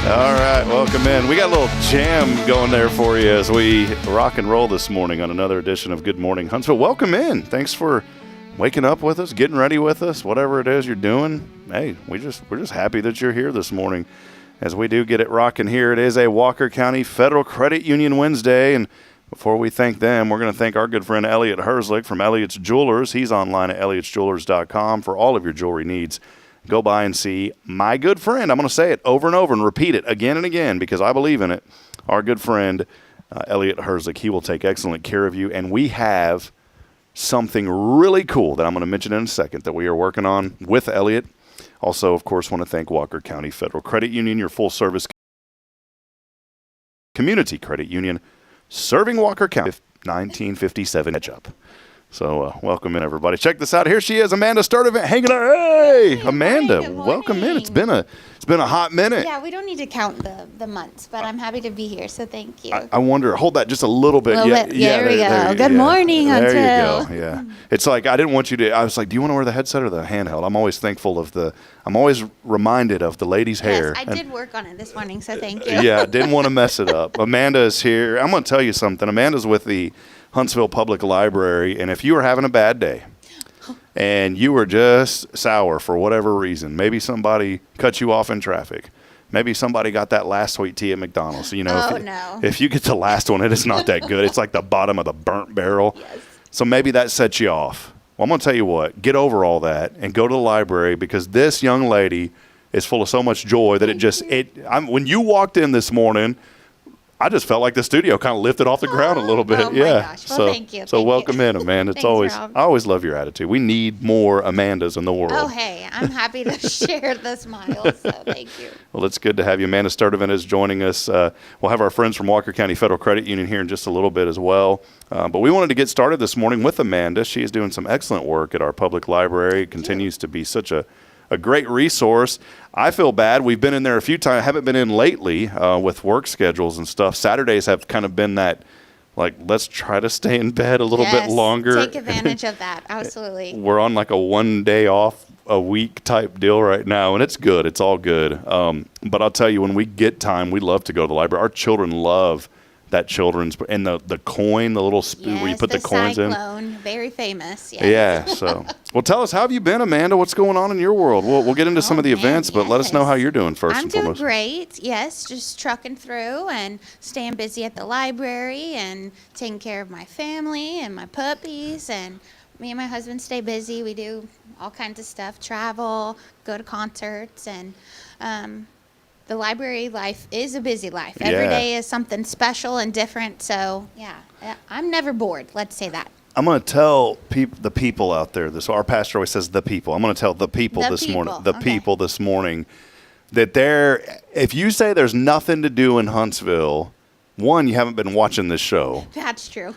All right, welcome in. We got a little jam going there for you as we rock and roll this morning on another edition of Good Morning Huntsville. Welcome in. Thanks for waking up with us, getting ready with us, whatever it is you're doing. Hey, we're just happy that you're here this morning as we do get it rocking here. It is a Walker County Federal Credit Union Wednesday, and before we thank them, we're going to thank our good friend Elliot Herzlich from Elliot's Jewelers. He's online at elliotsjewelers.com for all of your jewelry needs. Go by and see my good friend. I'm going to say it over and over and repeat it again and again because I believe in it. Our good friend, Elliot Herzlich, he will take excellent care of you. And we have something really cool that I'm going to mention in a second that we are working on with Elliot. Also, of course, want to thank Walker County Federal Credit Union, your full-service community credit union, serving Walker County 1957 edge up. So welcome in, everybody. Check this out. Here she is, Amanda Sturdivant, hanging out. Hey, Amanda, welcome in. It's been a hot minute. Yeah, we don't need to count the months, but I'm happy to be here, so thank you. I wonder, hold that just a little bit. There we go. Good morning, Huntsville. There you go, yeah. It's like, I didn't want you to, I was like, do you want to wear the headset or the handheld? I'm always thankful of I'm always reminded of the lady's hair. Yes, I did work on it this morning, so thank you. Yeah, didn't want to mess it up. Amanda is here. I'm going to tell you something. Amanda's with the Huntsville Public Library, and if you were having a bad day and you were just sour for whatever reason, maybe somebody cut you off in traffic, maybe somebody got that last sweet tea at McDonald's. You know, if you get the last one, it is not that good. It's like the bottom of the burnt barrel. Yes. So maybe that sets you off. Well, I'm going to tell you what, get over all that and go to the library because this young lady is full of so much joy that when you walked in this morning, I just felt like the studio kind of lifted off the ground a little bit. Oh my gosh. Well, thank you. So welcome in, Amanda. Thanks, I always love your attitude. We need more Amandas in the world. Oh, hey, I'm happy to share the smiles, so thank you. Well, it's good to have you. Amanda Sturdivant is joining us. We'll have our friends from Walker County Federal Credit Union here in just a little bit as well. But we wanted to get started this morning with Amanda. She is doing some excellent work at our public library. Continues to be such a great resource. I feel bad. We've been in there a few times. Haven't been in lately with work schedules and stuff. Saturdays have kind of been that, like, let's try to stay in bed a little bit longer. Take advantage of that. Absolutely. We're on like a 1 day off a week type deal right now, and it's good. It's all good. But I'll tell you, when we get time, we love to go to the library. Our children love that children's, and the coin, the little spoon where you put the coins cyclone, very famous. Yes. Yeah. So, well, tell us, how have you been, Amanda? What's going on in your world? We'll get into some of the events, but let us know how you're doing first and foremost. I'm doing great. Yes, just trucking through and staying busy at the library and taking care of my family and my puppies, and me and my husband stay busy. We do all kinds of stuff, travel, go to concerts, and the library life is a busy life. Every day is something special and different. So, yeah, I'm never bored. Let's say that. I'm going to tell the people out there this. Our pastor always says the people. I'm going to tell the people this morning that if you say there's nothing to do in Huntsville, one, you haven't been watching this show. That's true.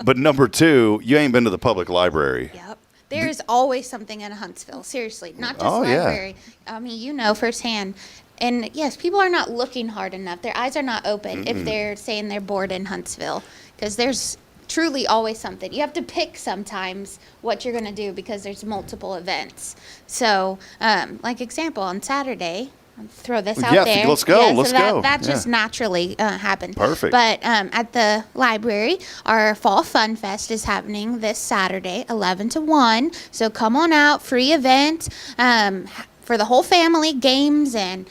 But number two, you ain't been to the public library. Yep. There's always something in Huntsville. Seriously, not just library. Yeah. I mean, you know firsthand. And yes, people are not looking hard enough. Their eyes are not open if they're saying they're bored in Huntsville, because there's truly always something. You have to pick sometimes what you're going to do because there's multiple events. So, like example, on Saturday, I'll throw this out there. Let's go. Yeah, let's go. That just naturally happened. Perfect. But at the library, our Fall Fun Fest is happening this Saturday, 11 to 1. So come on out, free event for the whole family, games and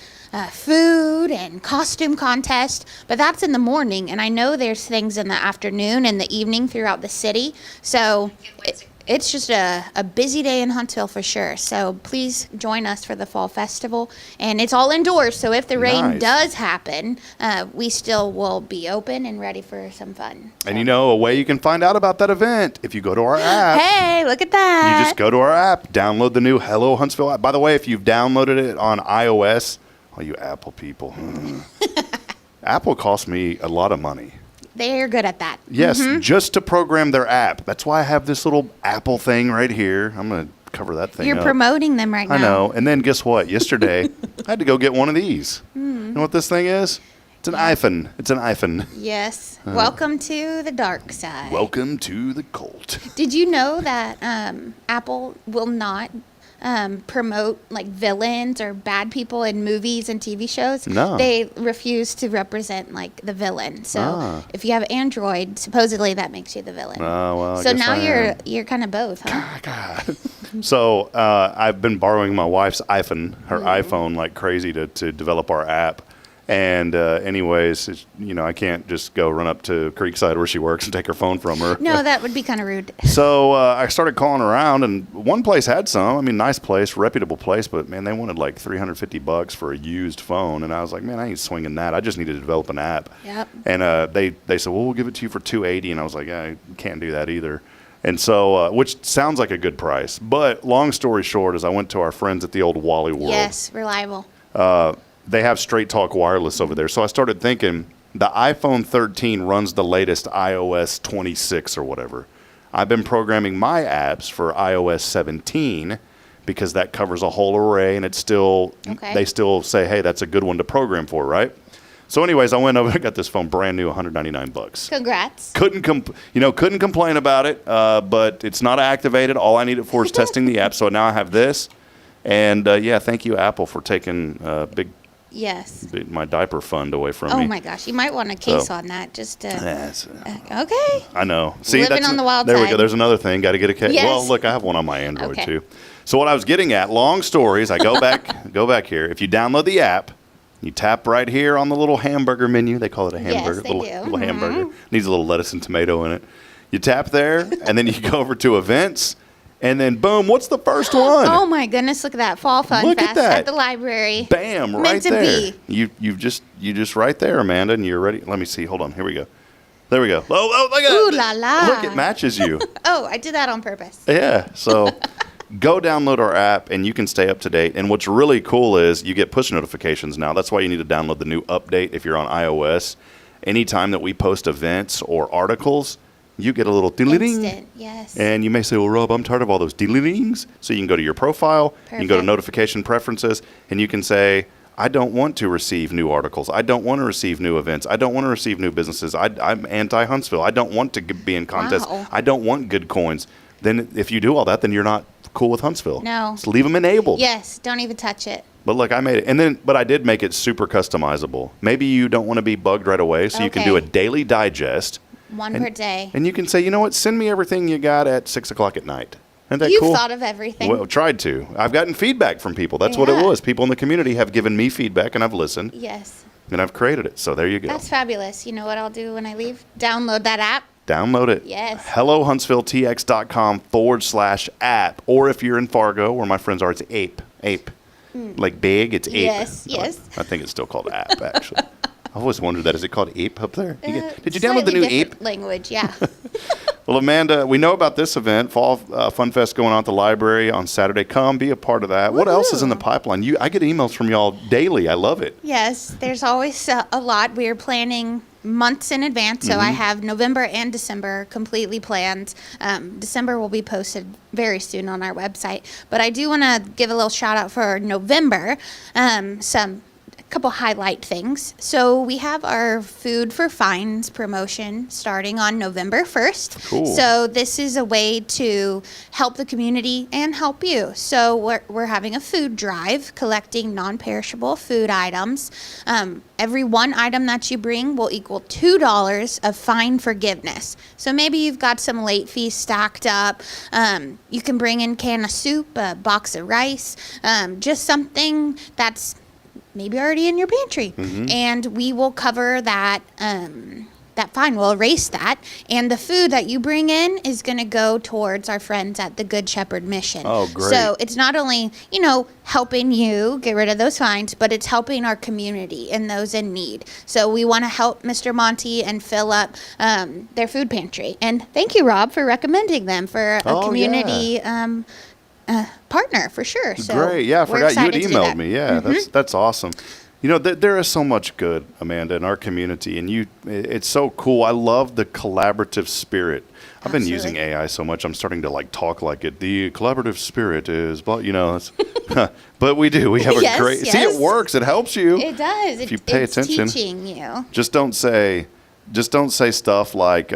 food and costume contest, but that's in the morning, and I know there's things in the afternoon and the evening throughout the city, so it's just a busy day in Huntsville for sure. So please join us for the Fall Festival, and it's all indoors, so if the rain does happen, we still will be open and ready for some fun. So. And you know, a way you can find out about that event, if you go to our app. Hey, look at that. You just go to our app, download the new Hello Huntsville app. By the way, if you've downloaded it on iOS, all you Apple people. Apple cost me a lot of money. They're good at that. Yes, just to program their app. That's why I have this little Apple thing right here. I'm going to cover that thing You're promoting them right now. I know. And then guess what? Yesterday, I had to go get one of these. You know what this thing is? It's an iPhone. It's an iPhone. Yes. Welcome to the dark side. Welcome to the cult. Did you know that Apple will not promote like villains or bad people in movies and TV shows. No. They refuse to represent like the villain. So if you have Android, supposedly that makes you the villain. Oh, well, I so guess now I you're kind of both, huh? God. So I've been borrowing my wife's iPhone, iPhone like crazy to develop our app. And anyways, I can't just go run up to Creekside where she works and take her phone from her. No, that would be kind of rude. So I started calling around, and one place had some. I mean, nice place, reputable place, but man, they wanted like $350 for a used phone, and I was like, man, I ain't swinging that. I just need to develop an app. Yep. And they said, well, we'll give it to you for $280, and I was like, I can't do that either. And so, which sounds like a good price, but long story short, is I went to our friends at the old Wally World. Yes, reliable. They have Straight Talk Wireless over there. So I started thinking, the iPhone 13 runs the latest iOS 26 or whatever. I've been programming my apps for iOS 17 because that covers a whole array, and it's still, they still say, hey, that's a good one to program for, right? So anyways, I went over and got this phone brand new, $199. Congrats. Couldn't complain about it, but it's not activated. All I need it for is testing the app. So now I have this. And thank you, Apple, for taking my diaper fund away from me. Oh my gosh, you might want a case on that just to. Okay. I know. See, living on the wild there side. we go. There's another thing. Got to get a case. Yes. Well, look, I have one on my Android too. So what I was getting at, long stories. I go back here. If you download the app, you tap right here on the little hamburger menu. They call it a hamburger. Yes, they do. Little hamburger. Needs a little lettuce and tomato in it. You tap there, and then you go over to events. And then, boom, what's the first one? Oh, my goodness, look at that. Fall Fun Fest at the library. Bam, right there. You just right there, Amanda, and you're ready. Let me see. Hold on. Here we go. There we go. Oh, look at it. Ooh la la. Look, it matches you. Oh, I did that on purpose. Yeah, so go download our app, and you can stay up to date. And what's really cool is you get push notifications now. That's why you need to download the new update if you're on iOS. Anytime that we post events or articles, you get a little ding. Instant, yes. And you may say, well, Rob, I'm tired of all those ding. So you can go to your profile, you can go to notification preferences, and you can say, I don't want to receive new articles. I don't want to receive new events. I don't want to receive new businesses. I'm anti-Huntsville. I don't want to be in contests. Wow. I don't want good coins. Then if you do all that, then you're not cool with Huntsville. No. So leave them enabled. Yes, don't even touch it. But look, I made it. But I did make it super customizable. Maybe you don't want to be bugged right away, so you can do a daily digest. One per day. And you can say, you know what, send me everything you got at 6 o'clock at night. Isn't that You've cool? thought of everything. Well, tried to. I've gotten feedback from people. That's what it was. People in the community have given me feedback, and I've listened. Yes. And I've created it. So there you go. That's fabulous. You know what I'll do when I leave? Download that app. Download it. Yes. HelloHuntsvilleTX.com/app. Or if you're in Fargo, where my friends are, it's ape. Ape. Like big, it's ape. Yes, yes. I think it's still called app, actually. I've always wondered that. Is it called ape up there? Did you download Slightly the new different ape? language, yeah. Well, Amanda, we know about this event, Fall Fun Fest going on at the library on Saturday. Come be a part of that. What else is in the pipeline? I get emails from y'all daily. I love it. Yes, there's always a lot. We're planning months in advance, so I have November and December completely planned. December will be posted very soon on our website, but I do want to give a little shout out for November. A couple highlight things. So we have our Food for Fines promotion starting on November 1st. Cool. So this is a way to help the community and help you. So we're having a food drive collecting non-perishable food items. Every one item that you bring will equal $2 of fine forgiveness. So maybe you've got some late fees stacked up. You can bring in a can of soup, a box of rice, just something that's maybe already in your pantry, and we will cover that that fine. We'll erase that, and the food that you bring in is going to go towards our friends at the Good Shepherd Mission. Oh, great. So it's not only, helping you get rid of those fines, but it's helping our community and those in need. So we want to help Mr. Monty and fill up their food pantry. And thank you, Rob, for recommending them for a community partner for sure. So great. Yeah, I forgot you had emailed me. Yeah, that's awesome. There is so much good, Amanda, in our community, and it's so cool. I love the collaborative spirit. I've been using AI so much, I'm starting to talk like it. The collaborative spirit is, but but we do. We have a great. See, it works. It helps you. It does. If you pay attention. Teaching you. Just don't say stuff like.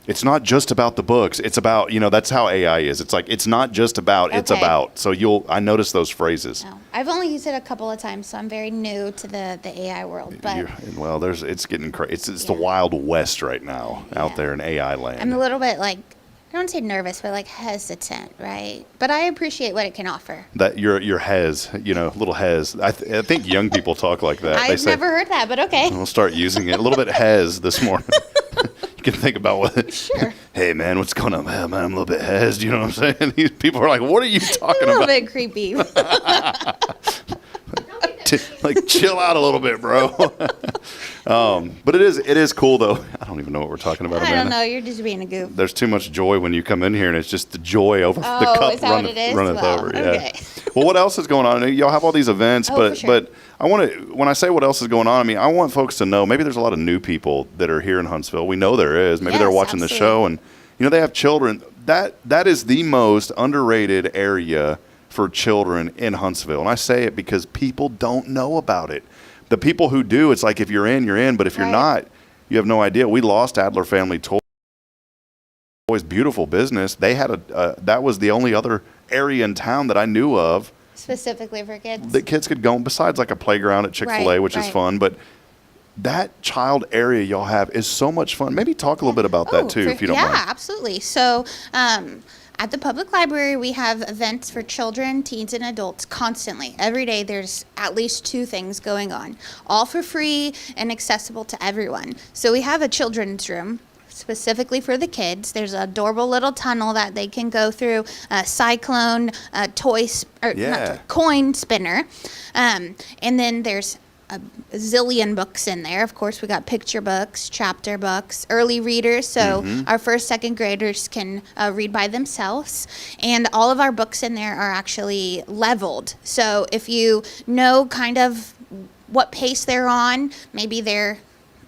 It's not just about the books. It's about, that's how AI is. It's like, it's not just about, it's Okay. about. So I noticed those phrases. No. I've only used it a couple of times, so I'm very new to the AI world. But It's getting crazy. It's the Wild West right now out there in AI land. I'm a little bit I don't say nervous, but hesitant, right? But I appreciate what it can offer. That your little hez. I think young people talk like that. I've never heard that, but okay. We'll start using it. A little bit hez this morning. You can think about what. Sure. Hey man, what's going on? Man, I'm a little bit hezed. You know what I'm saying? These people are like, "What are you talking about?" A little bit creepy. Chill out a little bit, bro. But it is cool though. I don't even know what we're talking about. I Amanda. don't know. You're just being a goof. There's too much joy when you come in here, and it's just the joy over the cup is that what it is? runneth Well, over. Yeah. okay. Well, what else is going on? Y'all have all these events, for sure. but I want to. When I say what else is going on, I mean I want folks to know. Maybe there's a lot of new people that are here in Huntsville. We know there is. Maybe they're Yes, watching the absolutely. show, and they have children. That is the most underrated area for children in Huntsville, and I say it because people don't know about it. The people who do, it's like if you're in, you're in, but if you're not, you have no idea. We lost Adler Family Toys, beautiful business. They had that was the only other area in town that I knew of Specifically for kids. that kids could go, besides like a playground at Chick-fil-A, which is fun, but that child area y'all have is so much fun. Maybe talk a little bit about that too, if you don't mind. Yeah, absolutely. So, at the public library, we have events for children, teens, and adults constantly. Every day, there's at least 2 things going on, all for free and accessible to everyone. So we have a children's room specifically for the kids. There's a adorable little tunnel that they can go through, a cyclone, coin spinner, and then there's a zillion books in there. Of course, we got picture books, chapter books, early readers, so our first, second graders can read by themselves. And all of our books in there are actually leveled. So if you know kind of what pace they're on, maybe they're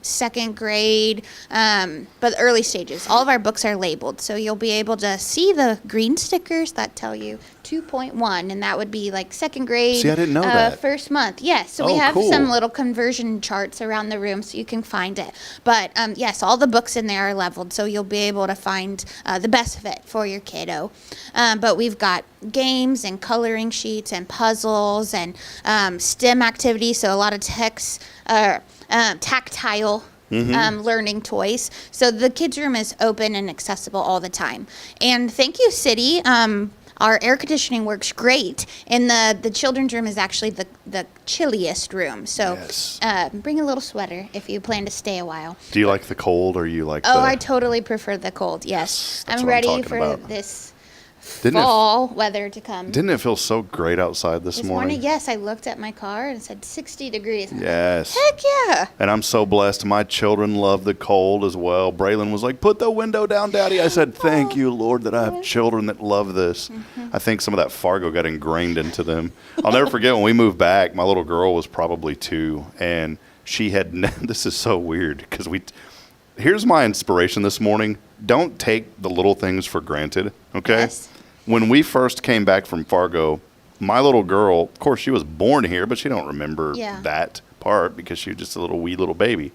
second grade, but early stages. All of our books are labeled, so you'll be able to see the green stickers that tell you 2.1, and that would be like second grade. See, I didn't know that. First month. Yes, so we have cool. some little conversion charts around the room so you can find it. But yes, all the books in there are leveled, so you'll be able to find the best fit for your kiddo. But we've got games and coloring sheets and puzzles and STEM activities, so a lot of tactile learning toys. So the kids' room is open and accessible all the time. And thank you, City. Our air conditioning works great, and the children's room is actually the chilliest room. So Yes. Bring a little sweater if you plan to stay a while. Do you like the cold, or you like I totally prefer the cold. Yes, that's I'm what I'm ready talking for about. this Didn't it- fall weather to come. Didn't it feel so great outside this morning? Yes, I looked at my car and it said 60 degrees. Yes. Heck yeah. And I'm so blessed. My children love the cold as well. Braylon was like, "Put the window down, Daddy." I said, "Thank you, Lord, that I have children that love this." I think some of that Fargo got ingrained into them. I'll never forget when we moved back, my little girl was probably 2, and she had, this is so weird, because here's my inspiration this morning. Don't take the little things for granted, okay? Yes. When we first came back from Fargo, my little girl, of course, she was born here, but she don't remember that part because she was just a wee little baby.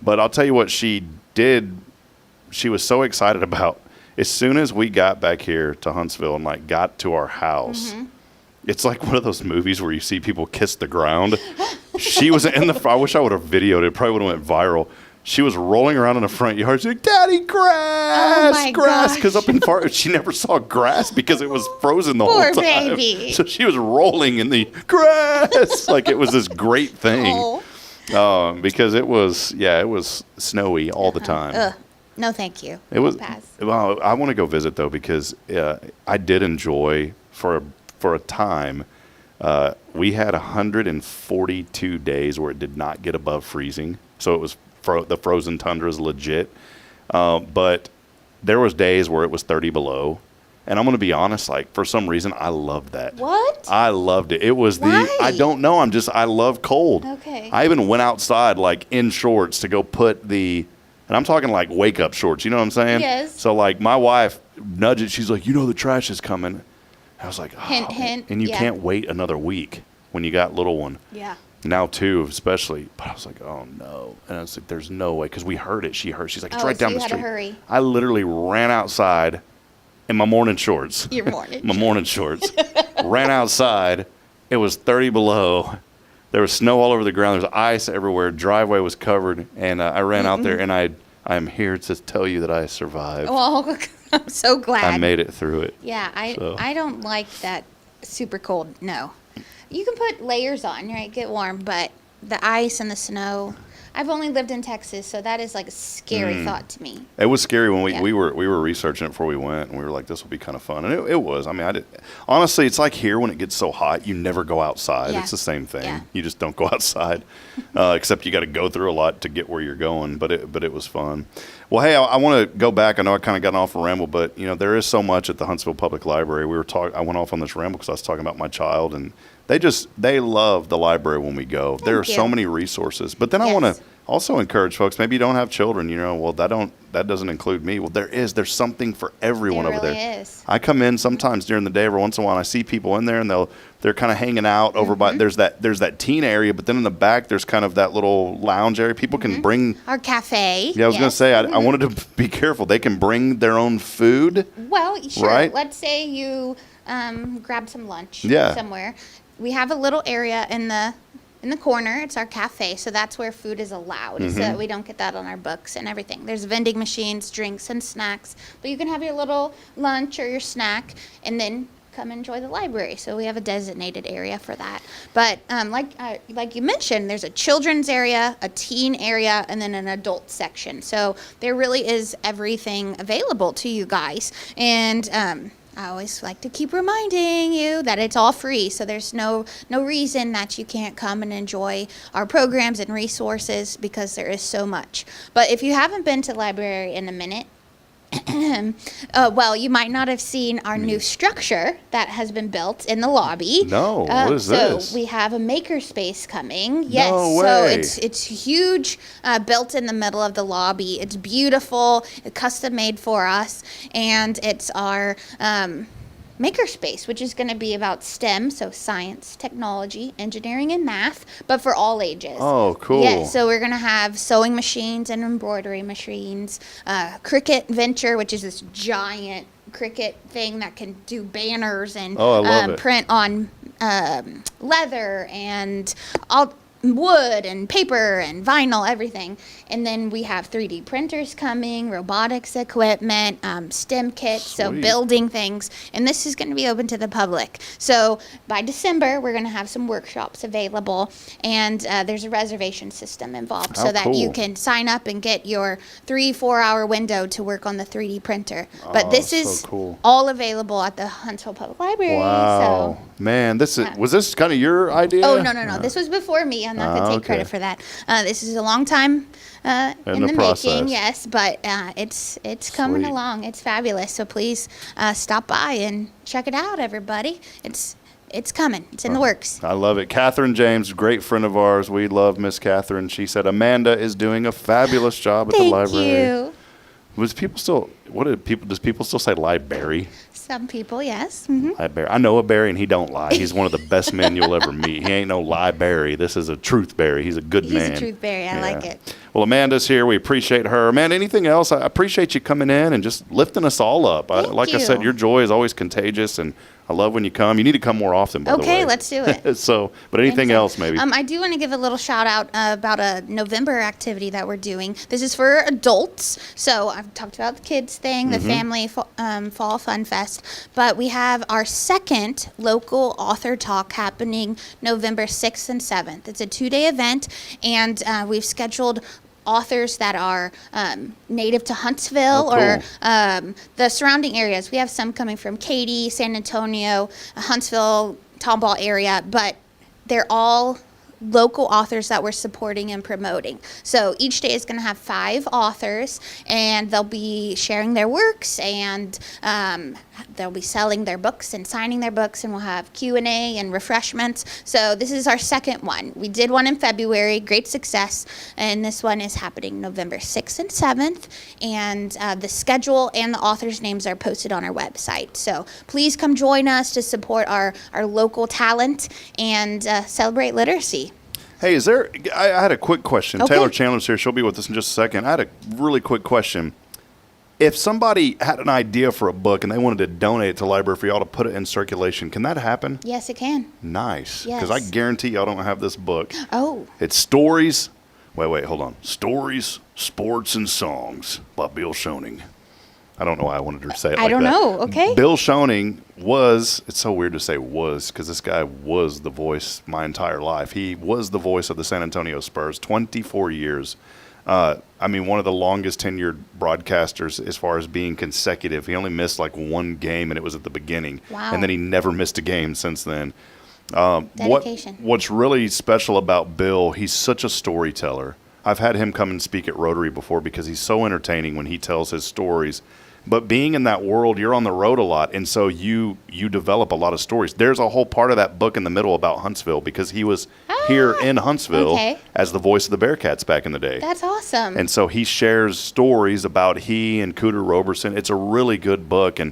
But I'll tell you what she did. She was so excited about, as soon as we got back here to Huntsville and got to our house, it's like one of those movies where you see people kiss the ground. She was in I wish I would have videoed it. Probably would have went viral. She was rolling around in the front yard. She's like, "Daddy, grass, Oh my grass!" gosh. Because up in Fargo, she never saw grass because it was frozen the Poor whole time. baby. So she was rolling in the grass like it was this great thing. Because it was snowy all the time. Ugh. No, thank you. It was. Pass. Well, I want to go visit though because I did enjoy for a time. We had 142 days where it did not get above freezing, so it was the frozen tundra is legit. But there was days where it was 30 below, and I'm going to be honest. For some reason, I loved that. What? I loved it. It was Why? I don't know. I love cold. Okay. I even went outside in shorts to go put and I'm talking wake up shorts. You know what I'm saying? Yes. So my wife nudged it. She's like, the trash is coming. I was like, oh. Hint, hint. And you Yeah. can't wait another week when you got little one. Yeah. Now too, especially. But I was like, oh no, and I was like, there's no way, because we heard it. She's like, it's right down the street. You had to hurry. I literally ran outside in my morning shorts. Your morning. My morning shorts. Ran outside. It was 30 below. There was snow all over the ground. There was ice everywhere. Driveway was covered, and I ran out there, and I'm here to tell you that I survived. Well, I'm so glad. I made it through it. Yeah, I don't like that super cold. No. You can put layers on, right? Get warm, but the ice and the snow. I've only lived in Texas, so that is like a scary thought to me. It was scary when we were researching it before we went, and we were like, this will be kind of fun. And it was. I mean, honestly, it's like here when it gets so hot, you never go outside. Yeah. It's the same thing. Yeah. You just don't go outside, except you got to go through a lot to get where you're going. But it was fun. Well, hey, I want to go back. I know I kind of got off a ramble, but there is so much at the Huntsville Public Library. I went off on this ramble because I was talking about my child, and they love the library when we go. There are so many resources. But then I want to also encourage folks, maybe you don't have children, well, that doesn't include me. Well, there's something for everyone over there. There really is. I come in sometimes during the day, every once in a while, and I see people in there, and they're kind of hanging out over by, there's that teen area, but then in the back, there's kind of that little lounge area. People can bring. Our cafe. Yeah, I was going to say, I wanted to be careful. They can bring their own food. Well, sure. Right? Let's say you grab some lunch Yeah. somewhere. We have a little area in the corner. It's our cafe, so that's where food is allowed. So we don't get that on our books and everything. There's vending machines, drinks, and snacks. But you can have your little lunch or your snack and then come enjoy the library. So we have a designated area for that. But like you mentioned, there's a children's area, a teen area, and then an adult section. So there really is everything available to you guys. And I always like to keep reminding you that it's all free, so there's no reason that you can't come and enjoy our programs and resources, because there is so much. But if you haven't been to the library in a minute, well, you might not have seen our new structure that has been built in the lobby. No, what is this? So we have a makerspace coming. Yes, No way. so it's huge, built in the middle of the lobby. It's beautiful, custom made for us, and it's our makerspace, which is going to be about STEM, so science, technology, engineering, and math, but for all ages. Oh, cool. Yeah, so we're going to have sewing machines and embroidery machines, Cricut Venture, which is this giant Cricut thing that can do banners and I love it. print on leather and all wood and paper and vinyl, everything. And then we have 3D printers coming, robotics equipment, STEM kits, so Sweet. building things. And this is going to be open to the public. So by December, we're going to have some workshops available, and there's a reservation system involved so that you can sign up and get your 3-4 hour window to work on the 3D printer. But this is cool. all available at the Huntsville Public Library. Wow. So Man, was this kind of your idea? Oh, no. This was before me. I'm not going to take credit for that. This is a long time in the making, yes, but it's coming Sweet. along. It's fabulous. So please stop by and check it out, everybody. It's coming. It's in the works. I love it. Catherine James, great friend of ours. We love Miss Catherine. She said Amanda is doing a fabulous job at the library. Thank you. Does people still say library? Some people, yes. Mm-hmm. Library. I know a Barry, and he don't lie. He's one of the best men you'll ever meet. He ain't no library. This is a truth Barry. He's a good man. He's a truth berry. I like it. Well, Amanda's here. We appreciate her. Amanda, anything else? I appreciate you coming in and just lifting us all up. Like I said, your joy is always contagious, and I love when you come. You need to come more often, by the way. Okay, let's do it. But anything else, maybe? I do want to give a little shout out about a November activity that we're doing. This is for adults. So I've talked about the kids thing, the family fall fun fest, but we have our second local author talk happening November 6th and 7th. It's a 2-day event, and we've scheduled authors that are native to Huntsville or the surrounding areas. We have some coming from Katy, San Antonio, Huntsville, Tomball area, but they're all local authors that we're supporting and promoting. So each day is going to have 5 authors, and they'll be sharing their works, and they'll be selling their books and signing their books, and we'll have Q&A and refreshments. So this is our second one. We did one in February, great success, and this one is happening November 6th and 7th, and the schedule and the authors' names are posted on our website. So please come join us to support our local talent and celebrate literacy. Hey, I had a quick question. Okay. Taylor Chandler's here. She'll be with us in just a second. I had a really quick question. If somebody had an idea for a book and they wanted to donate it to the library for y'all to put it in circulation, can that happen? Yes, it can. Nice. Yes. Because I guarantee y'all don't have this book. Oh. It's Stories. Wait, hold on. Stories, Sports, and Songs by Bill Schoening. I don't know why I wanted to say it like that. I don't know. Okay. Bill Schoening it's so weird to say was, because this guy was the voice my entire life. He was the voice of the San Antonio Spurs, 24 years. One of the longest tenured broadcasters as far as being consecutive. He only missed like one game, and it was at the beginning. Wow. And then he never missed a game since then. Dedication. What's really special about Bill, he's such a storyteller. I've had him come and speak at Rotary before because he's so entertaining when he tells his stories. But being in that world, you're on the road a lot, and so you develop a lot of stories. There's a whole part of that book in the middle about Huntsville because he was here in Huntsville as the voice of the Bearcats back in the day. That's awesome. And so he shares stories about he and Cooter Roberson. It's a really good book, and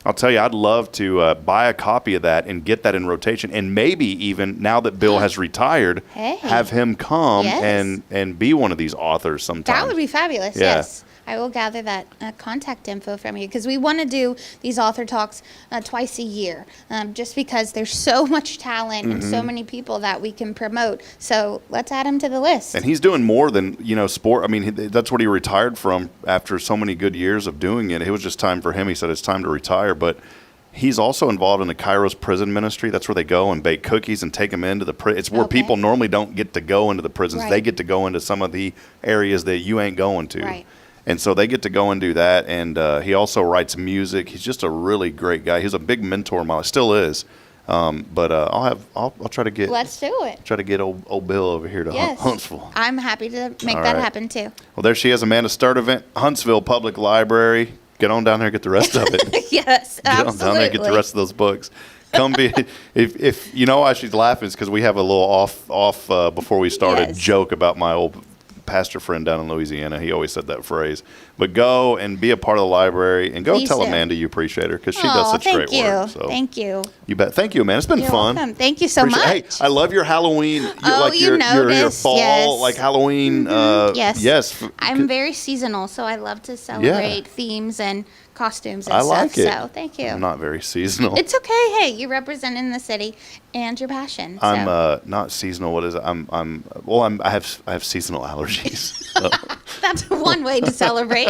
I'll tell you, I'd love to buy a copy of that and get that in rotation, and maybe even now that Bill has retired, have him come and be one of these authors sometime. That would be fabulous. Yeah. Yes. I will gather that contact info from you because we want to do these author talks twice a year just because there's so much talent and so many people that we can promote. So let's add him to the list. And he's doing more than, sport. I mean, that's what he retired from after so many good years of doing it. It was just time for him. He said it's time to retire. But he's also involved in the Kairos prison ministry. That's where they go and bake cookies and take them into the prison. It's where people normally don't get to go into the prisons. Right. They get to go into some of the areas that you ain't going to. Right. And so they get to go and do that. And he also writes music. He's just a really great guy. He's a big mentor of mine. Still is. But I'll try to get. Let's do it. Try to get old Bill over here to Huntsville. I'm happy to make that happen too. Well, there she is, Amanda Sturdivant, Huntsville Public Library. Get on down there and get the rest of it. Yes, Get on down there and get the rest of those books. Come be if you know why she's laughing is because we have a little off before we started joke about my old pastor friend down in Louisiana. He always said that phrase. But go and be a part of the library and go Please tell do. Amanda you appreciate her because she does such great work. So. Thank you. You bet. Thank you, Amanda. It's been You're fun. welcome. Thank you so much. Hey, I love your Halloween. You your fall, yes. like Halloween. Yes. Yes. I'm very seasonal, so I love to celebrate themes and costumes and I stuff. like it. So thank you. I'm not very seasonal. It's okay. Hey, you represent in the city and your passion. So. I'm not seasonal. What is it? I have seasonal allergies. So. That's one way to celebrate.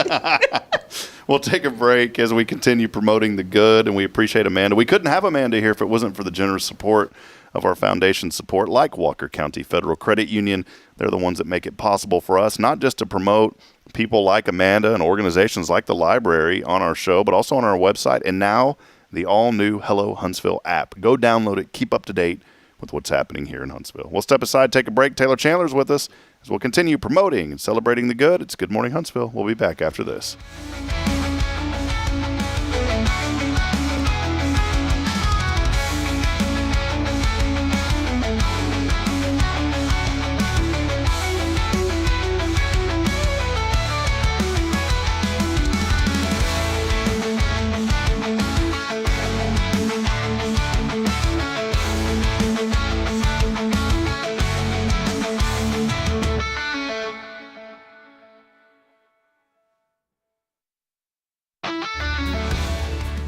We'll take a break as we continue promoting the good, and we appreciate Amanda. We couldn't have Amanda here if it wasn't for the generous support of our foundation support, like Walker County Federal Credit Union. They're the ones that make it possible for us, not just to promote people like Amanda and organizations like the library on our show, but also on our website, and now the all-new Hello Huntsville app. Go download it. Keep up to date with what's happening here in Huntsville. We'll step aside, take a break. Taylor Chandler's with us as we'll continue promoting and celebrating the good. It's Good Morning Huntsville. We'll be back after this.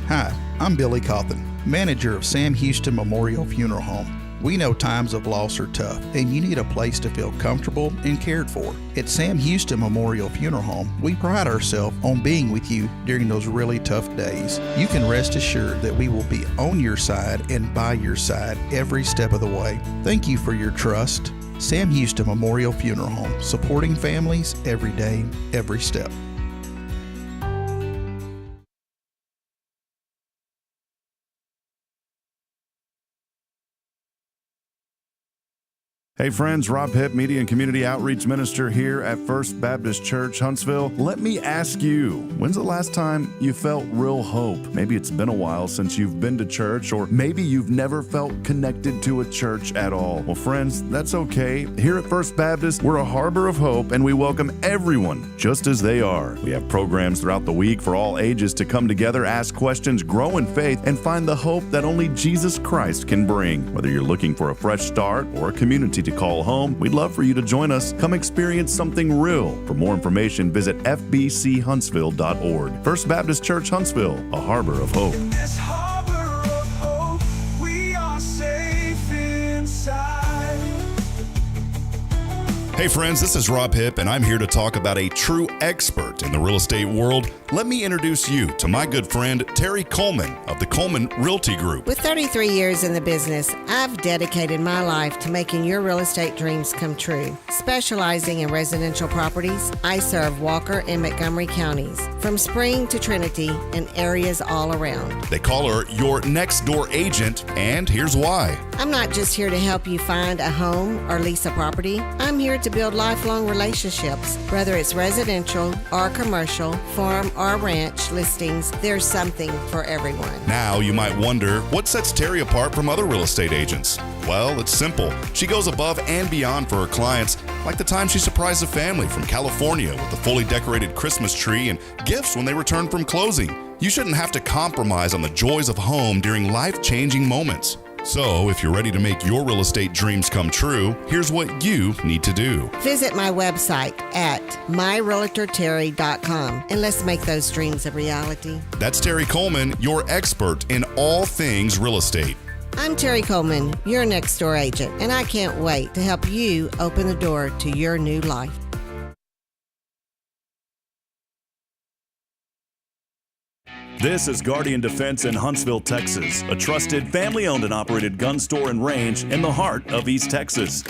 Hi, I'm Billy Cawthon, manager of Sam Houston Memorial Funeral Home. We know times of loss are tough, and you need a place to feel comfortable and cared for. At Sam Houston Memorial Funeral Home, we pride ourselves on being with you during those really tough days. You can rest assured that we will be on your side and by your side every step of the way. Thank you for your trust. Sam Houston Memorial Funeral Home, supporting families every day, every step. Hey friends, Rob Hipp, Media and Community Outreach Minister here at First Baptist Church, Huntsville. Let me ask you, when's the last time you felt real hope? Maybe it's been a while since you've been to church, or maybe you've never felt connected to a church at all. Well, friends, that's okay. Here at First Baptist, we're a harbor of hope, and we welcome everyone just as they are. We have programs throughout the week for all ages to come together, ask questions, grow in faith, and find the hope that only Jesus Christ can bring. Whether you're looking for a fresh start or a community to call home. We'd love for you to join us. Come experience something real. For more information, visit fbchuntsville.org. First Baptist Church Huntsville, a harbor of hope. This harbor of hope, we are safe inside. Hey friends, this is Rob Hipp, and I'm here to talk about a true expert in the real estate world. Let me introduce you to my good friend, Terry Coleman of the Coleman Realty Group. With 33 years in the business, I've dedicated my life to making your real estate dreams come true. Specializing in residential properties, I serve Walker and Montgomery counties, from Spring to Trinity and areas all around. They call her your next door agent, and here's why. I'm not just here to help you find a home or lease a property. I'm here to build lifelong relationships. Whether it's residential or commercial, farm or ranch listings, there's something for everyone. Now you might wonder, what sets Terry apart from other real estate agents? Well, it's simple. She goes above and beyond for her clients, like the time she surprised a family from California with a fully decorated Christmas tree and gifts when they returned from closing. You shouldn't have to compromise on the joys of home during life-changing moments. So, if you're ready to make your real estate dreams come true, here's what you need to do. Visit my website at myrealtorterry.com and let's make those dreams a reality. That's Terry Coleman, your expert in all things real estate. I'm Terry Coleman, your next door agent, and I can't wait to help you open the door to your new life. This is Guardian Defense in Huntsville, Texas, a trusted family-owned and operated gun store and range in the heart of East Texas.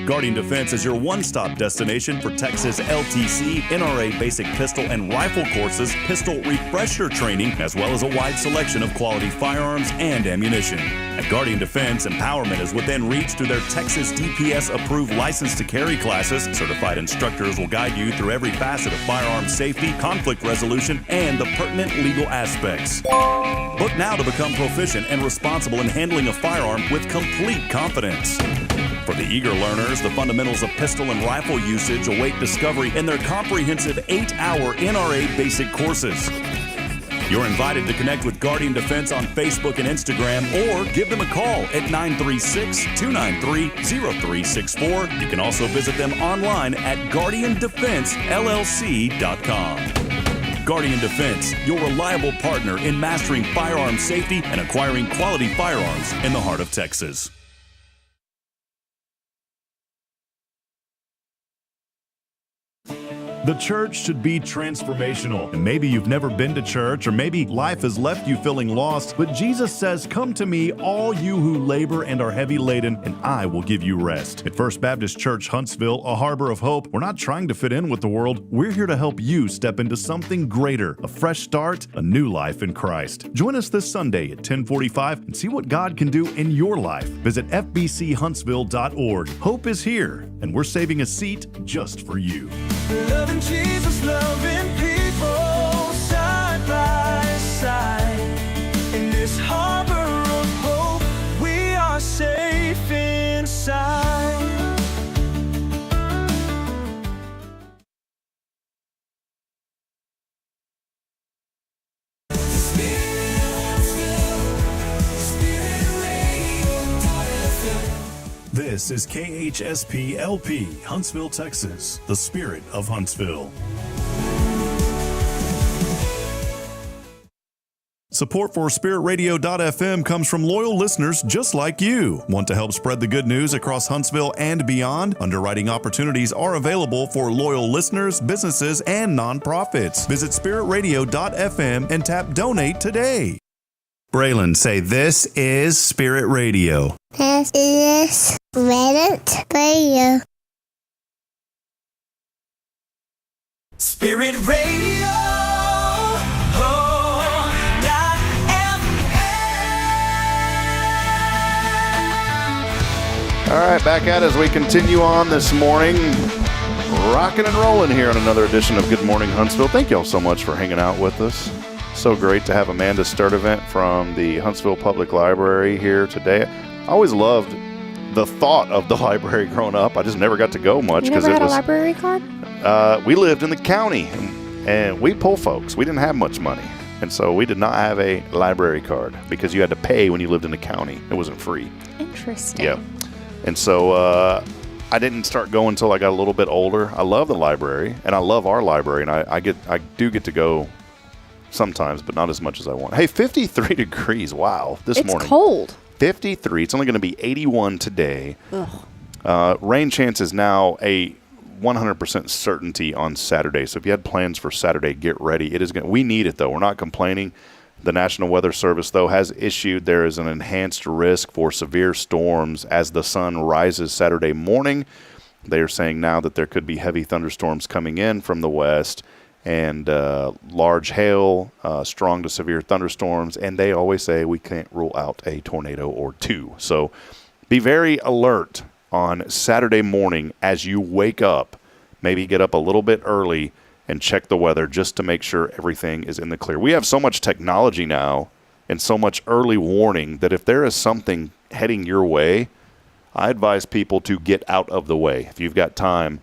Guardian Defense is your one-stop destination for Texas LTC, NRA basic pistol and rifle courses, pistol refresher training, as well as a wide selection of quality firearms and ammunition. At Guardian Defense, empowerment is within reach through their Texas DPS-approved license to carry classes. Certified instructors will guide you through every facet of firearm safety, conflict resolution, and the pertinent legal aspects. Book now to become proficient and responsible in handling a firearm with complete confidence. For the eager learners, the fundamentals of pistol and rifle usage await discovery in their comprehensive 8-hour NRA basic courses. You're invited to connect with Guardian Defense on Facebook and Instagram, or give them a call at 936-293-0364. You can also visit them online at guardiandefensellc.com. Guardian Defense, your reliable partner in mastering firearm safety and acquiring quality firearms in the heart of Texas. The church should be transformational. And maybe you've never been to church, or maybe life has left you feeling lost, but Jesus says, "Come to me, all you who labor and are heavy laden, and I will give you rest." At First Baptist Church Huntsville, a harbor of hope, we're not trying to fit in with the world. We're here to help you step into something greater, a fresh start, a new life in Christ. Join us this Sunday at 10:45 and see what God can do in your life. Visit fbchuntsville.org. Hope is here, and we're saving a seat just for you. Loving Jesus, loving people side by side. In this harbor of hope, we are safe inside. This is KHSP-LP, Huntsville, Texas, the spirit of Huntsville. Support for SpiritRadio.fm comes from loyal listeners just like you. Want to help spread the good news across Huntsville and beyond? Underwriting opportunities are available for loyal listeners, businesses, and nonprofits. Visit SpiritRadio.fm and tap Donate today. Braylon, say, "This is Spirit Radio." This is Spirit Radio. Spirit Radio. All right, back at it as we continue on this morning, rocking and rolling here on another edition of Good Morning Huntsville. Thank you all so much for hanging out with us. So great to have Amanda Sturdivant from the Huntsville Public Library here today. I always loved the thought of the library growing up. I just never got to go much because it was a library card. We lived in the county, and we poor folks. We didn't have much money, and so we did not have a library card because you had to pay when you lived in the county. It wasn't free. Interesting. Yeah. And so I didn't start going until I got a little bit older. I love the library, and I love our library, and I do get to go sometimes, but not as much as I want. Hey, 53 degrees. Wow, this morning. It's cold. 53. It's only going to be 81 today. Rain chance is now a 100% certainty on Saturday. So if you had plans for Saturday, get ready. It is going. We need it, though. We're not complaining. The National Weather Service, though, has issued there is an enhanced risk for severe storms as the sun rises Saturday morning. They are saying now that there could be heavy thunderstorms coming in from the west and large hail, strong to severe thunderstorms. And they always say we can't rule out a tornado or two. So be very alert on Saturday morning as you wake up. Maybe get up a little bit early and check the weather just to make sure everything is in the clear. We have so much technology now and so much early warning that if there is something heading your way, I advise people to get out of the way if you've got time.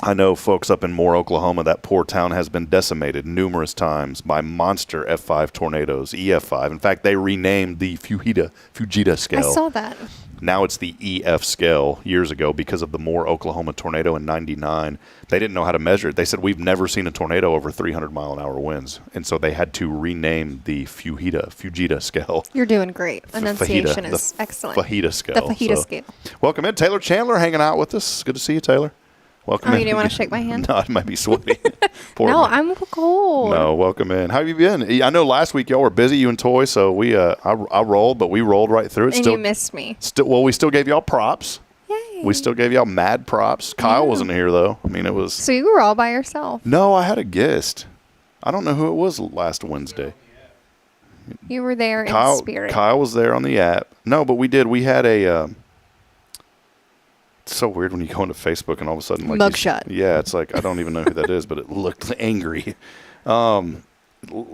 I know folks up in Moore, Oklahoma, that poor town has been decimated numerous times by monster F5 tornadoes, EF5. In fact, they renamed the Fujita scale. I saw that. Now it's the EF scale years ago because of the Moore, Oklahoma tornado in 99. They didn't know how to measure it. They said, we've never seen a tornado over 300-mile-an-hour winds. And so they had to rename the Fujita scale. You're doing great. Enunciation is excellent. Fajita scale. The fajita scale. Welcome in. Taylor Chandler hanging out with us. Good to see you, Taylor. Welcome in. You didn't want to shake my hand? No, I might be sweaty. No, I'm cold. No, welcome in. How have you been? I know last week y'all were busy, you and Toy, so I rolled, but we rolled right through it. And you missed me. Well, we still gave y'all props. Yay. We still gave y'all mad props. Kyle wasn't here, though. I mean, it was... So you were all by yourself. No, I had a guest. I don't know who it was last Wednesday. You were there in spirit. Kyle was there on the app. No, but we did. We had a... It's so weird when you go into Facebook and all of a sudden, like, mugshot. Yeah, it's like I don't even know who that is, but it looked angry. Who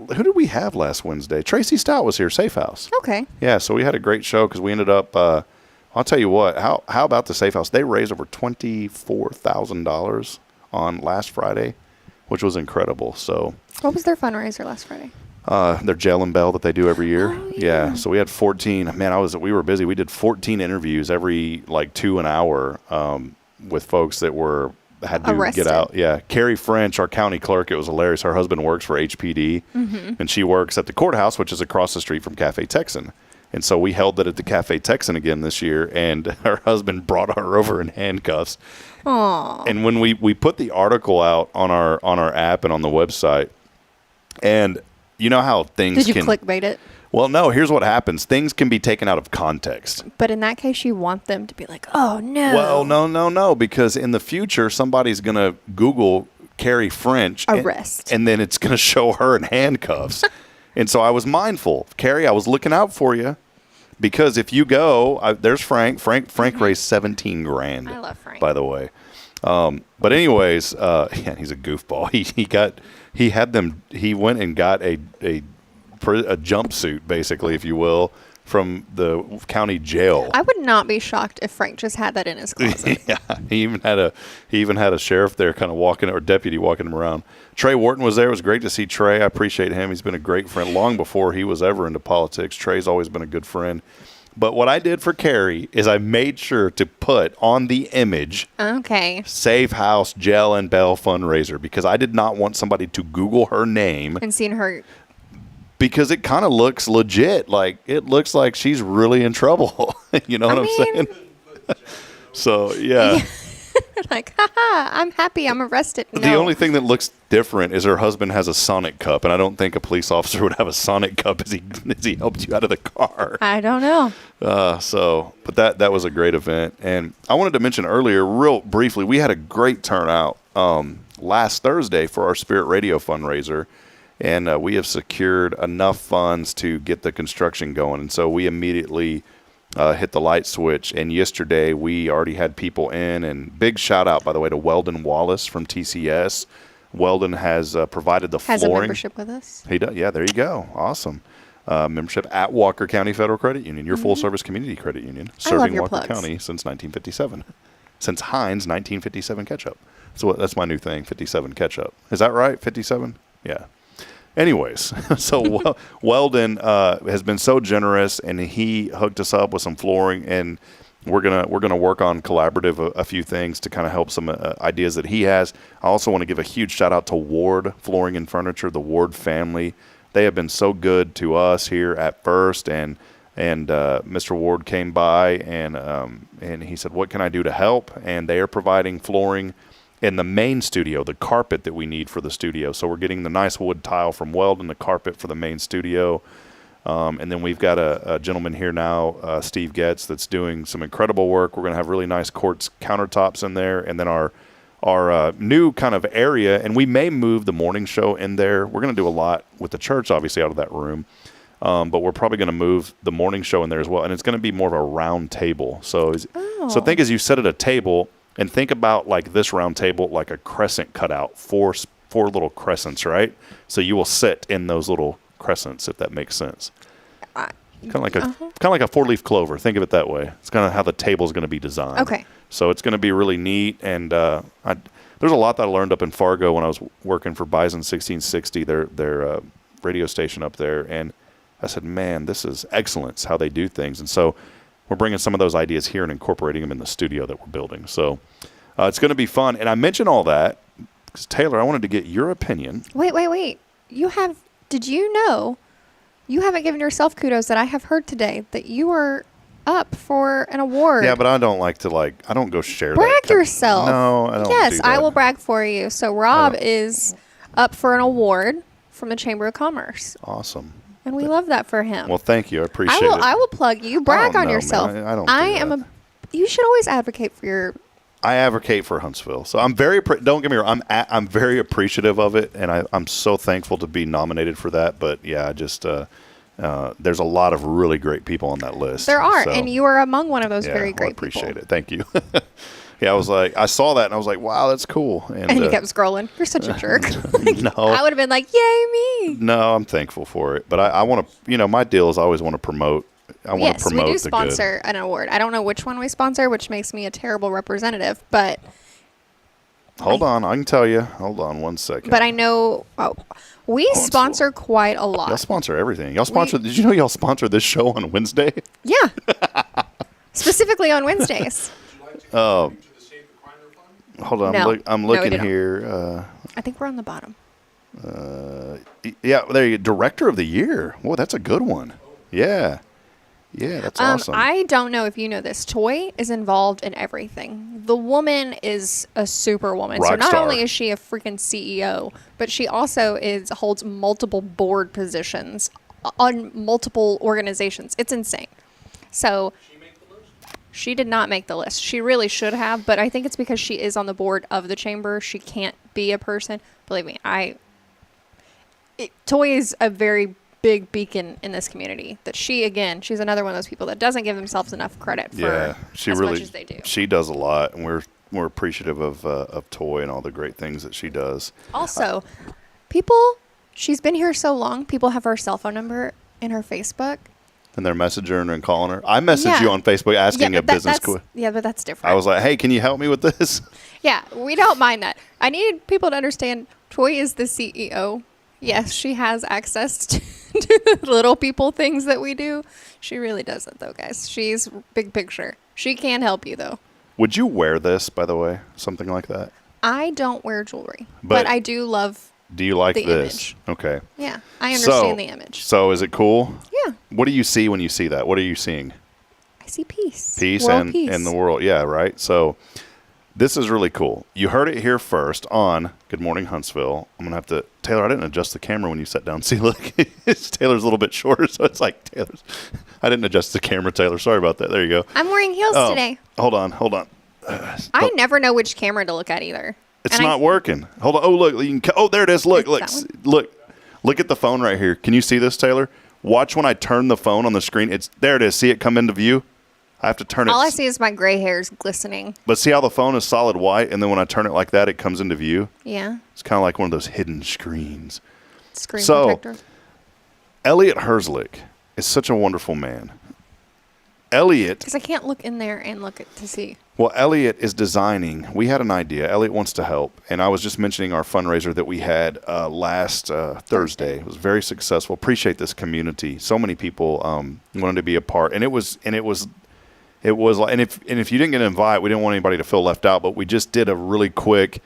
did we have last Wednesday? Tracy Stout was here, Safe House. Okay. Yeah, so we had a great show because we ended up. I'll tell you what. How about the Safe House? They raised over $24,000 on last Friday, which was incredible. So. What was their fundraiser last Friday? Their Jail and Bell that they do every year. Oh, yeah. So we had 14. Man, we were busy. We did 14 interviews every 2 an hour with folks that had to arrested. Get out. Yeah. Carrie French, our county clerk, it was hilarious. Her husband works for HPD, and she works at the courthouse, which is across the street from Cafe Texan. And so we held it at the Cafe Texan again this year, and her husband brought her over in handcuffs. Aww. And when we put the article out on our app and on the website, and you know how things Did you clickbait it? Well, no, here's what happens. Things can be taken out of context. But in that case, you want them to be like, oh, no. Well, no, because in the future, somebody's going to Google Carrie French. Arrest. And then it's going to show her in handcuffs. And so I was mindful. Carrie, I was looking out for you. Because if you go, there's Frank. Frank raised $17,000. I love Frank. By the way. But anyways, yeah, he's a goofball. He went and got a jumpsuit, basically, if you will, from the county jail. I would not be shocked if Frank just had that in his closet. Yeah, he even had a sheriff there kind of deputy walking him around. Trey Wharton was there. It was great to see Trey. I appreciate him. He's been a great friend long before he was ever into politics. Trey's always been a good friend. But what I did for Carrie is I made sure to put on the image Safe House Jail and Bell fundraiser because I did not want somebody to Google her name. And seen her. Because it kind of looks legit. Like, it looks like she's really in trouble. You know what I'm saying? So, yeah. Like, haha, I'm happy I'm arrested. No. The only thing that looks different is her husband has a Sonic cup, and I don't think a police officer would have a Sonic cup as he helped you out of the car. I don't know. But that was a great event. And I wanted to mention earlier, real briefly, we had a great turnout last Thursday for our Spirit Radio fundraiser, and we have secured enough funds to get the construction going. And so we immediately hit the light switch, and yesterday we already had people in, and big shout out, by the way, to Weldon Wallace from TCS. Weldon has provided the flooring. Has a membership with us. He does. Yeah, there you go. Awesome. Membership at Walker County Federal Credit Union, your full-service community credit union, serving Walker plugs. County since 1957. Since Heinz 1957 ketchup. So that's my new thing, 57 ketchup. Is that right? 57? Yeah. Anyways, so Weldon has been so generous, and he hooked us up with some flooring, and we're gonna work on collaborative a few things to kind of help some ideas that he has. I also want to give a huge shout out to Ward Flooring and Furniture, the Ward family. They have been so good to us here at First, and Mr. Ward came by and he said, "What can I do to help?" And they are providing flooring in the main studio, the carpet that we need for the studio. So we're getting the nice wood tile from Weldon, the carpet for the main studio. And then we've got a gentleman here now, Steve Getz, that's doing some incredible work. We're going to have really nice quartz countertops in there. And then our new kind of area, and we may move the morning show in there. We're going to do a lot with the church, obviously, out of that room. But we're probably going to move the morning show in there as well. And it's going to be more of a round table. So think as you sit at a table, and think about like this round table, like a crescent cut out, four little crescents, right? So you will sit in those little crescents, if that makes sense. Kind of like a 4-leaf clover. Think of it that way. It's kind of how the table is going to be designed. Okay. So it's going to be really neat. And there's a lot that I learned up in Fargo when I was working for Bison 1660, their radio station up there. And I said, man, this is excellence how they do things. And so we're bringing some of those ideas here and incorporating them in the studio that we're building. So it's going to be fun. And I mention all that because, Taylor, I wanted to get your opinion. Wait. Did you know you haven't given yourself kudos that I have heard today that you are up for an award? Yeah, but I don't like to, I don't go share brag that. Yourself. No, I don't Yes, do that. I will brag for you. So Rob is up for an award from the Chamber of Commerce. Awesome. And we love that for him. Well, thank you. I appreciate it. I will plug you. Brag on yourself. Man. I don't do that. You should always advocate for your... I advocate for Huntsville. So I'm don't get me wrong, I'm very appreciative of it, and I'm so thankful to be nominated for that. But yeah, there's a lot of really great people on that list. There are, and you are among one of those very great people. I appreciate it. it. Thank you. Yeah, I saw that, and I was like, wow, that's cool. And you kept scrolling. You're such a jerk. No. I would have been like, yay, me. No, I'm thankful for it. But I want to, my deal is I always want to promote. Yes, we do sponsor an award. I don't know which one we sponsor, which makes me a terrible representative, but... Hold on, I can tell you. Hold on one second. But I know we sponsor quite a lot. Y'all sponsor everything. Did you know y'all sponsor this show on Wednesday? Yeah. Specifically on Wednesdays. Hold on, No. I'm looking here. I think we're on the bottom. Yeah, there you go. Director of the Year. Whoa, that's a good one. Yeah. Yeah, that's awesome. I don't know if you know this. Toy is involved in everything. The woman is a superwoman. So not only is she a freaking CEO, but she also holds multiple board positions on multiple organizations. It's insane. So she did not make the list. She really should have, but I think it's because she is on the board of the chamber. She can't be a person. Believe me, Toy is a very big beacon in this community. That she's another one of those people that doesn't give themselves enough credit for much as they do. She does a lot, and we're appreciative of Toy and all the great things that she does. Also, she's been here so long, people have her cell phone number in her Facebook. And they're messaging her and calling her. I messaged you on Facebook asking a business question. Yeah, but that's different. I was like, hey, can you help me with this? Yeah, we don't mind that. I need people to understand Toy is the CEO. Yes, she has access to the little people things that we do. She really doesn't, though, guys. She's big picture. She can help you, though. Would you wear this, by the way? Something like that? I don't wear jewelry, but I do love Do you like the this? Image. Okay. Yeah, I understand the image. So is it cool? Yeah. What do you see when you see that? What are you seeing? I see peace. Peace World and peace. in the world. Yeah, right? So this is really cool. You heard it here first on Good Morning Huntsville. I'm going to have to, Taylor, I didn't adjust the camera when you sat down. See, look, Taylor's a little bit shorter, so it's like I didn't adjust the camera, Taylor. Sorry about that. There you go. I'm wearing heels today. Hold on. I never know which camera to look at either. It's not working. Hold on. Oh, look. There it is. Look. Look at the phone right here. Can you see this, Taylor? Watch when I turn the phone on the screen. There it is. See it come into view? I have to turn it. All I see is my gray hairs glistening. But see how the phone is solid white, and then when I turn it like that, it comes into view? Yeah. It's kind of like one of those hidden screens. Screen protector. Elliot Herzlich is such a wonderful man. Elliot. Because I can't look in there and to see. Well, Elliot is designing. We had an idea. Elliot wants to help. And I was just mentioning our fundraiser that we had last Thursday. It was very successful. Appreciate this community. So many people wanted to be a part. And it was like, and if you didn't get an invite, we didn't want anybody to feel left out, but we just did a really quick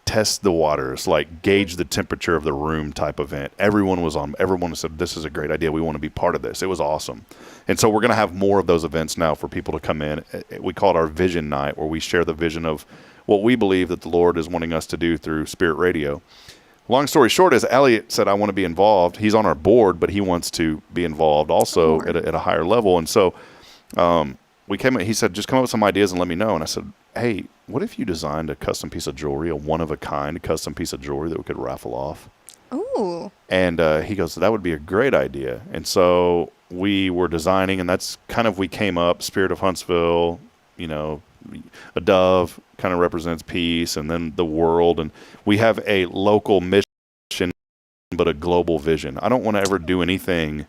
test the waters, like gauge the temperature of the room type event. Everyone said, this is a great idea. We want to be part of this. It was awesome. And so we're going to have more of those events now for people to come in. We call it our vision night, where we share the vision of what we believe that the Lord is wanting us to do through Spirit Radio. Long story short is Elliot said, I want to be involved. He's on our board, but he wants to be involved also at a higher level. And so he said, just come up with some ideas and let me know. And I said, hey, what if you designed a custom piece of jewelry, a one-of-a-kind custom piece of jewelry that we could raffle off? Ooh. And he goes, that would be a great idea. And so we were designing, and that's kind of, we came up, Spirit of Huntsville, a dove kind of represents peace, and then the world. And we have a local mission, but a global vision. I don't want to ever do anything.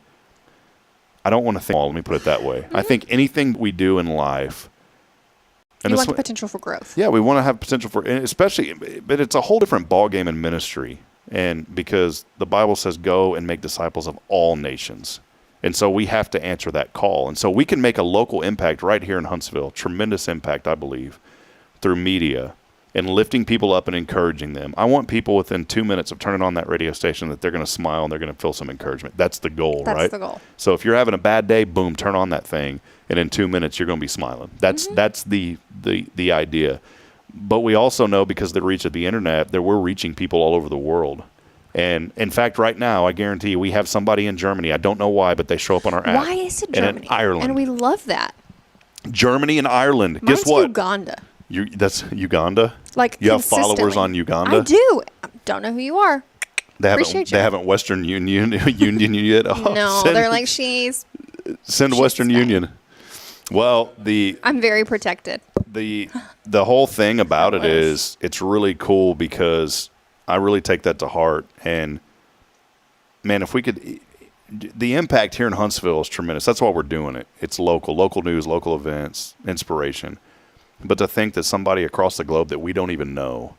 I don't want to think small, let me put it that way. I think anything we do in life, you want the potential for growth. Yeah, we want to have potential for, especially, but it's a whole different ballgame in ministry. And because the Bible says, go and make disciples of all nations. And so we have to answer that call. And so we can make a local impact right here in Huntsville, tremendous impact, I believe, through media and lifting people up and encouraging them. I want people within 2 minutes of turning on that radio station that they're going to smile and they're going to feel some encouragement. That's the goal, right? That's the goal. So if you're having a bad day, boom, turn on that thing, and in 2 minutes you're going to be smiling. That's the idea. But we also know, because of the reach of the internet, that we're reaching people all over the world. And in fact, right now, I guarantee you, we have somebody in Germany. I don't know why, but they show up on our app. Why is it Germany? And in Ireland. And we love that. Germany and Ireland. Mine's Guess what? Uganda. That's Uganda? Like, you have followers on Uganda? I do. Don't know who you are. They haven't Western Union yet? Oh, no, they're like, send Western Union. Well, I'm very protected. The whole thing about it is, it's really cool because I really take that to heart. And man, if we could, the impact here in Huntsville is tremendous. That's why we're doing it. It's local news, local events, inspiration. But to think that somebody across the globe that we don't even know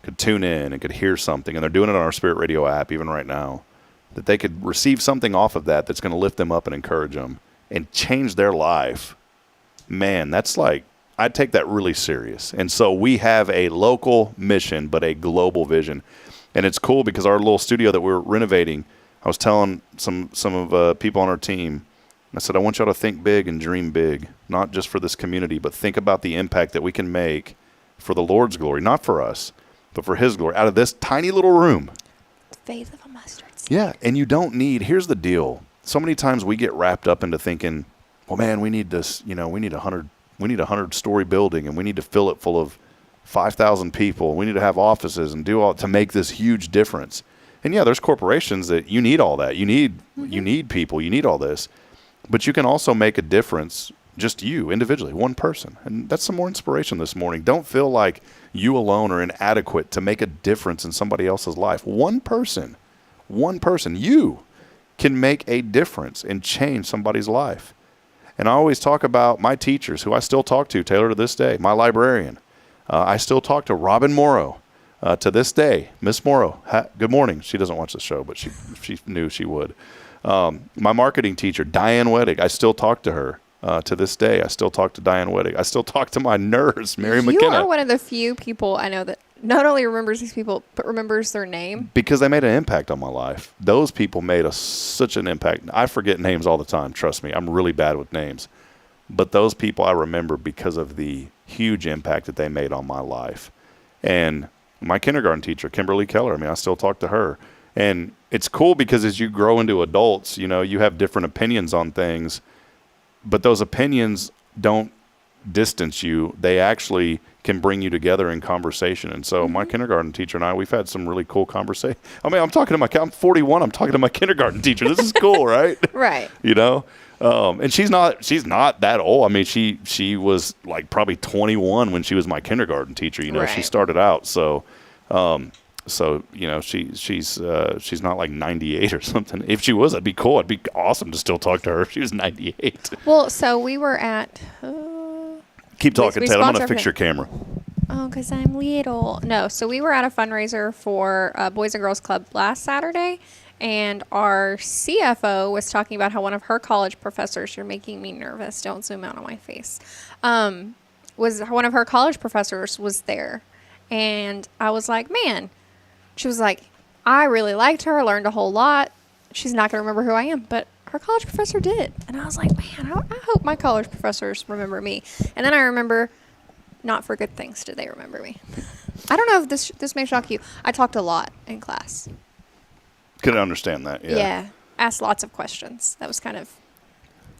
could tune in and could hear something, and they're doing it on our Spirit Radio app even right now, that they could receive something off of that that's going to lift them up and encourage them and change their life, man, that's like, I take that really serious. And so we have a local mission, but a global vision. And it's cool because our little studio that we're renovating, I was telling some of people on our team, I said, I want y'all to think big and dream big, not just for this community, but think about the impact that we can make for the Lord's glory, not for us, but for His glory, out of this tiny little room. The faith of a mustard seed. Yeah, and you don't need, here's the deal. So many times we get wrapped up into thinking, well, man, we need this, we need a 100-story building, and we need to fill it full of 5,000 people. We need to have offices and do all to make this huge difference. And yeah, there's corporations that you need all that. You need people. You need all this. But you can also make a difference, just you, individually, one person. And that's some more inspiration this morning. Don't feel like you alone are inadequate to make a difference in somebody else's life. One person, you can make a difference and change somebody's life. And I always talk about my teachers, who I still talk to, Taylor, to this day, my librarian. I still talk to Robin Morrow to this day. Miss Morrow, good morning. She doesn't watch the show, but she knew she would. My marketing teacher, Diane Weddick, I still talk to her to this day. I still talk to Diane Weddick. I still talk to my nurse, Mary McKenna. You are one of the few people I know that not only remembers these people, but remembers their name. Because they made an impact on my life. Those people made such an impact. I forget names all the time, trust me. I'm really bad with names. But those people I remember because of the huge impact that they made on my life. And my kindergarten teacher, Kimberly Keller, I still talk to her. And it's cool because as you grow into adults, you have different opinions on things, but those opinions don't distance you. They actually can bring you together in conversation. And so my kindergarten teacher and I, we've had some really cool conversations. I'm 41. I'm talking to my kindergarten teacher. This is cool, right? Right. And she's not that old. She was like probably 21 when she was my kindergarten teacher. Right. She started out. So, So, she's not like 98 or something. If she was, that'd be cool. It'd be awesome to still talk to her if she was 98. Well, so we were at... Keep talking, we Ted. I'm going to sponsor fix your camera. Oh, because I'm little. No, so we were at a fundraiser for Boys and Girls Club last Saturday, and our CFO was talking about how one of her college professors, you're making me nervous, don't zoom out on my face, was one of her college professors was there. And I was like, man, she was like, I really liked her, learned a whole lot. She's not going to remember who I am, but her college professor did. And I was like, man, I hope my college professors remember me. And then I remember, not for good things did they remember me. I don't know if this may shock you. I talked a lot in class. Can understand that, yeah. Yeah. Asked lots of questions. That was kind of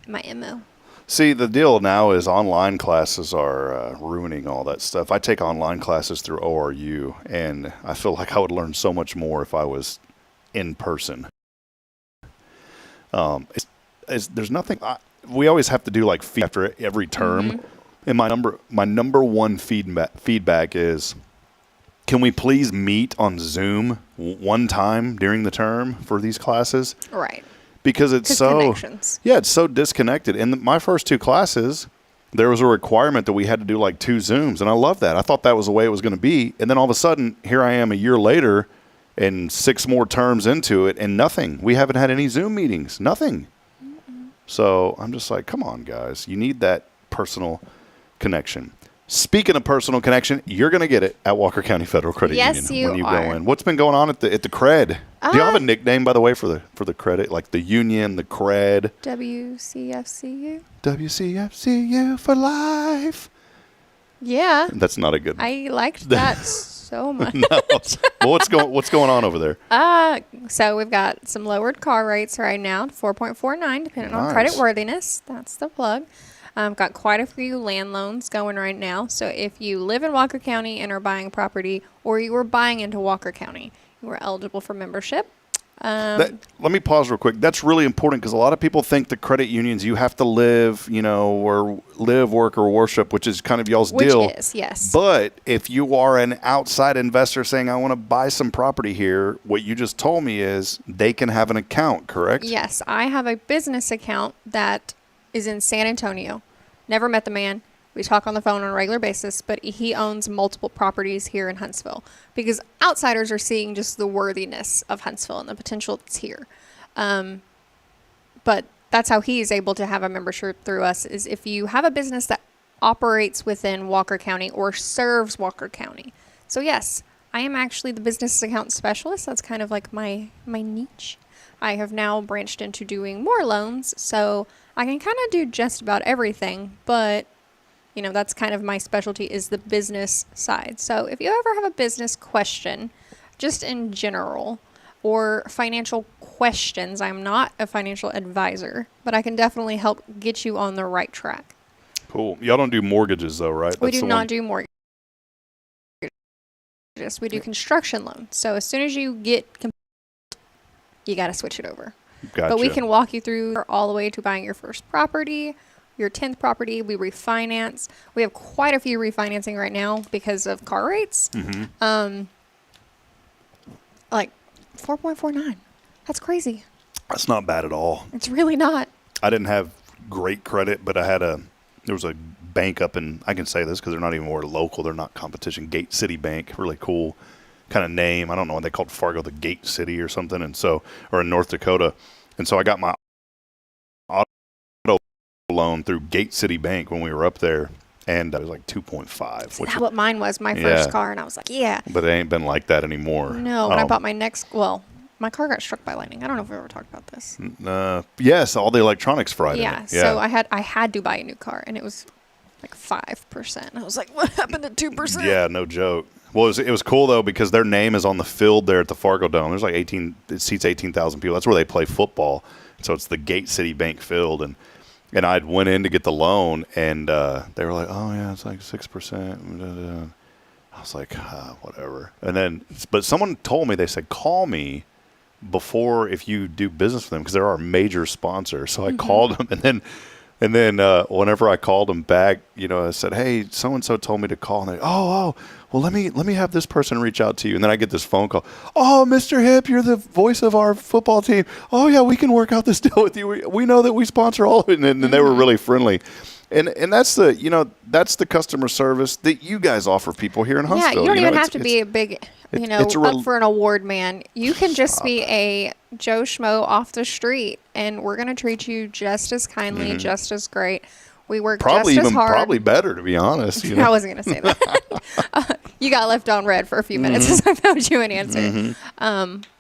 my MO. See, the deal now is online classes are ruining all that stuff. I take online classes through ORU, and I feel like I would learn so much more if I was in person. There's nothing. We always have to do like after every term, and my number one feedback is, can we please meet on Zoom one time during the term for these classes? Right. Because it's so disconnected. In my first 2 classes, there was a requirement that we had to do like 2 Zooms, and I love that. I thought that was the way it was going to be, and then all of a sudden, here I am a year later, and 6 more terms into it, and nothing. We haven't had any Zoom meetings. Nothing. So I'm just like, come on, guys. You need that personal connection. Speaking of personal connection, you're going to get it at Walker County Federal Credit Union when you go in. What's been going on at the cred? Do you have a nickname, by the way, for the credit, like the union, the cred? WCFCU. WCFCU for life. Yeah. That's not a good. I liked that so much. No. Well, what's going on over there? So we've got some lowered car rates right now, 4.49, depending on credit worthiness. That's the plug. Got quite a few land loans going right now. So if you live in Walker County and are buying property, or you were buying into Walker County, you are eligible for membership. Let me pause real quick. That's really important because a lot of people think the credit unions, you have to live, or live, work, or worship, which is kind of y'all's deal. Which is, yes. But if you are an outside investor saying, I want to buy some property here, what you just told me is they can have an account, correct? Yes. I have a business account that is in San Antonio. Never met the man. We talk on the phone on a regular basis, but he owns multiple properties here in Huntsville because outsiders are seeing just the worthiness of Huntsville and the potential that's here. But that's how he is able to have a membership through us, is if you have a business that operates within Walker County or serves Walker County. So yes, I am actually the business account specialist. That's kind of like my niche. I have now branched into doing more loans, so I can kind of do just about everything, but that's kind of my specialty, is the business side. So if you ever have a business question, just in general, or financial questions, I'm not a financial advisor, but I can definitely help get you on the right track. Cool. Y'all don't do mortgages though, right? We do not do mortgages. We do construction loans. So as soon as you get you got to switch it over. Gotcha. But we can walk you through all the way to buying your first property, your 10th property. We refinance. We have quite a few refinancing right now because of car rates. Like 4.49. That's crazy. That's not bad at all. It's really not. I didn't have great credit, but there was a bank up in, I can say this because they're not even more local. They're not competition. Gate City Bank, really cool kind of name. I don't know what they called Fargo, the Gate City or something. And so, or in North Dakota. And so I got my auto loan through Gate City Bank when we were up there. And it was like 2.5. That's what mine was, my first car. And I was like, yeah. But it ain't been like that anymore. No, when I bought my my car got struck by lightning. I don't know if we ever talked about this. Yes, all the electronics fried. Yeah, so I had to buy a new car, and it was like 5%. I was like, what happened to 2%? Yeah, no joke. Well, it was cool, though, because their name is on the field there at the Fargo Dome. There's like it seats 18,000 people. That's where they play football. So it's the Gate City Bank field. And I went in to get the loan, and they were like, oh, yeah, it's like 6%. I was like, whatever. And then, but someone told me, they said, call me before if you do business with them, because they're our major sponsor. So I called them, and then And then whenever I called them back, I said, hey, so-and-so told me to call. And they, well, let me have this person reach out to you. And then I get this phone call. Oh, Mr. Hip, you're the voice of our football team. Oh, yeah, we can work out this deal with you. We know that we sponsor all of it. And they were really friendly. And that's the customer service that you guys offer people here in Huntsville. Yeah, you don't even have to be a big, up for an award man. You can just be a Joe Schmo off the street, and we're going to treat you just as kindly, just as great. We work just as hard. Probably better, to be honest. I wasn't going to say that. You got left on red for a few minutes as I found you an answer.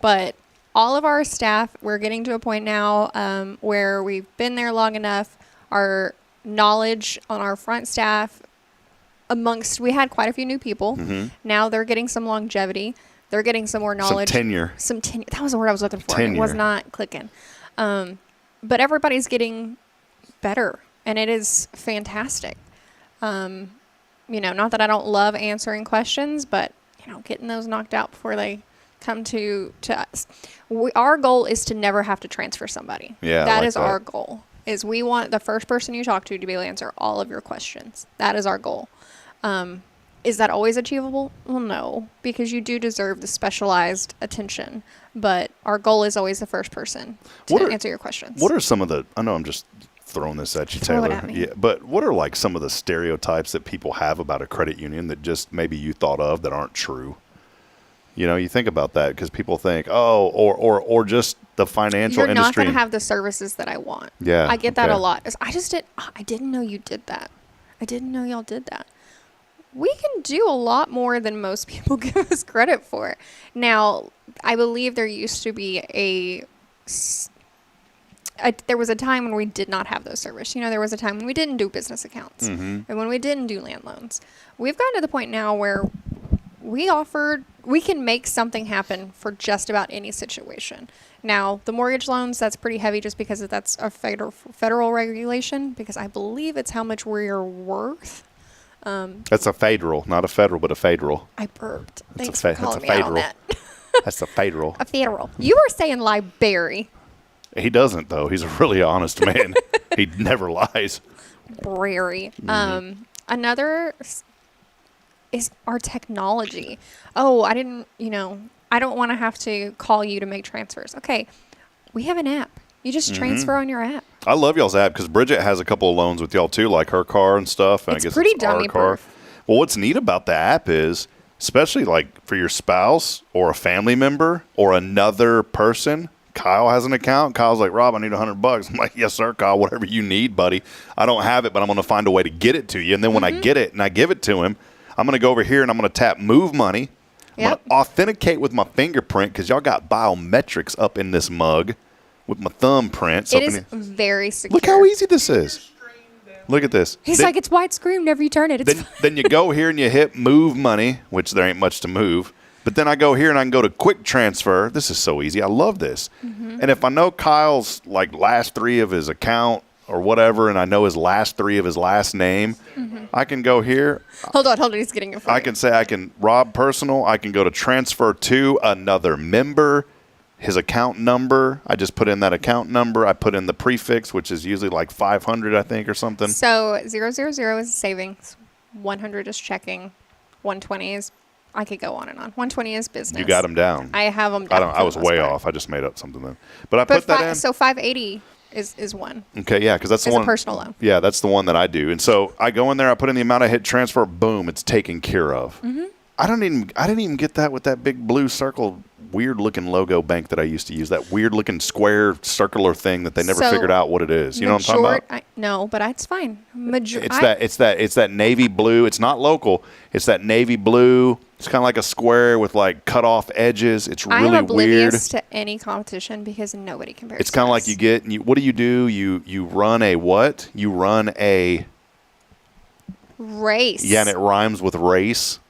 But all of our staff, we're getting to a point now where we've been there long enough. Our knowledge on our front staff we had quite a few new people. Now they're getting some longevity. They're getting some more knowledge. Some tenure. That was the word I was looking for. It was not clicking. But everybody's getting better, and it is fantastic. Not that I don't love answering questions, but, getting those knocked out before they come to us. Our goal is to never have to transfer somebody. Yeah, that is our goal. Is we want the first person you talk to be able to answer all of your questions. That is our goal. Is that always achievable? Well, no, because you do deserve the specialized attention. But our goal is always the first person to answer your questions. What are some of I know I'm just throwing this at you, Taylor. Throw it at me. Yeah, but what are like some of the stereotypes that people have about a credit union that just maybe you thought of that aren't true? You think about that because people think, or just the financial industry. You're not going to have the services that I want. Yeah. I get that a lot. I didn't know you did that. I didn't know y'all did that. We can do a lot more than most people give us credit for. Now, I believe there used to be there was a time when we did not have those services. There was a time when we didn't do business accounts and when we didn't do land loans. We've gotten to the point now where we can make something happen for just about any situation. Now, the mortgage loans, that's pretty heavy just because that's a federal regulation, because I believe it's how much we're worth. That's a federal, not a federal, but a federal. I burped. Thanks for calling me out on that. That's a federal. A federal. You were saying library. He doesn't, though. He's a really honest man. He never lies. Brary. Another is our technology. Oh, I don't want to have to call you to make transfers. Okay, we have an app. You just transfer on your app. I love y'all's app because Bridget has a couple of loans with y'all too, like her car and stuff. And it's I guess pretty it's our car. dummy-proof. Well, what's neat about the app is, especially like for your spouse or a family member or another person. Kyle has an account. Kyle's like, Rob, I need $100. I'm like, yes, sir, Kyle, whatever you need, buddy. I don't have it, but I'm going to find a way to get it to you. And then when I get it and I give it to him, I'm going to go over here and I'm going to tap Move Money. I'm going to authenticate with my fingerprint because y'all got biometrics up in this mug with my thumbprint. It is very secure. Look how easy this is. Look at this. He's like, it's widescreen whenever you turn it. Then you go here and you hit Move Money, which there ain't much to move. But then I go here and I can go to Quick Transfer. This is so easy. I love this. And if I know Kyle's like last three of his account or whatever, and I know his last three of his last name, I can go here. Hold on. He's getting it for I can say I can Rob Personal. I can go to transfer to another member. His account number, I just put in that account number. I put in the prefix, which is usually like 500, I think, or something. So 000 is savings, 100 is checking, 120 is, I could go on and on. 120 is business. You got them down. I have them down. I was way off. I just made up something then. But I put that in. So 580 is one. Okay, yeah, because that's the one. It's a personal loan. Yeah, that's the one that I do. And so I go in there, I put in the amount, I hit transfer, boom, it's taken care of. I didn't even get that with that big blue circle, weird looking logo bank that I used to use. That weird looking square circular thing that they never figured out what it is. You know what I'm talking about? No, but it's fine. It's that navy blue. It's not local. It's that navy blue. It's kind of like a square with like cut off edges. It's really weird. I'm oblivious to any competition because nobody compares. It's kind of like what do? You run a what? You run a race. Yeah, and it rhymes with race.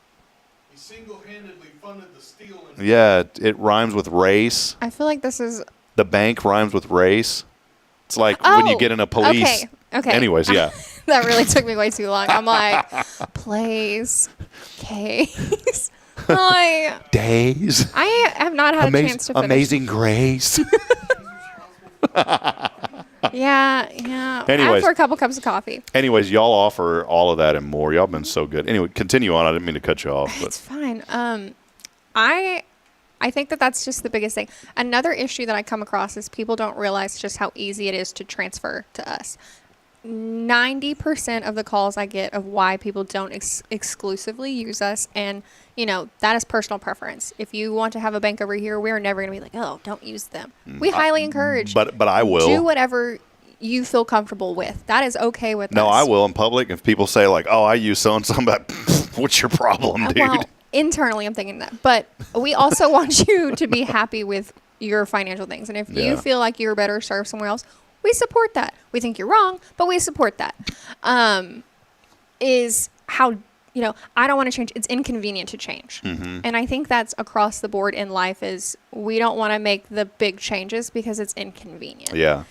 He single-handedly funded the steal. Yeah, it rhymes with race. I feel like this is... The bank rhymes with race. It's like when you get in a police... Okay. Anyways, yeah. That really took me way too long. I'm like, place, case. Days. I have not had a chance to finish. Amazing Grace. Yeah. Anyways. After a couple cups of coffee. Anyways, y'all offer all of that and more. Y'all been so good. Anyway, continue on. I didn't mean to cut you off. But. It's fine. I think that's just the biggest thing. Another issue that I come across is people don't realize just how easy it is to transfer to us. 90% of the calls I get of why people don't exclusively use us, and that is personal preference. If you want to have a bank over here, we're never going to be like, oh, don't use them. We highly encourage. But I will do whatever you feel comfortable with. That is okay with us. No, I will in public. If people say like, oh, I use so and so, I'm like, what's your problem, dude? Well, internally, I'm thinking that. But we also want you to be happy with your financial things. And if you feel like you're better served somewhere else, we support that. We think you're wrong, but we support that. Is how, I don't want to change. It's inconvenient to change. Mm-hmm. And I think that's across the board in life is we don't want to make the big changes because it's inconvenient. Yeah.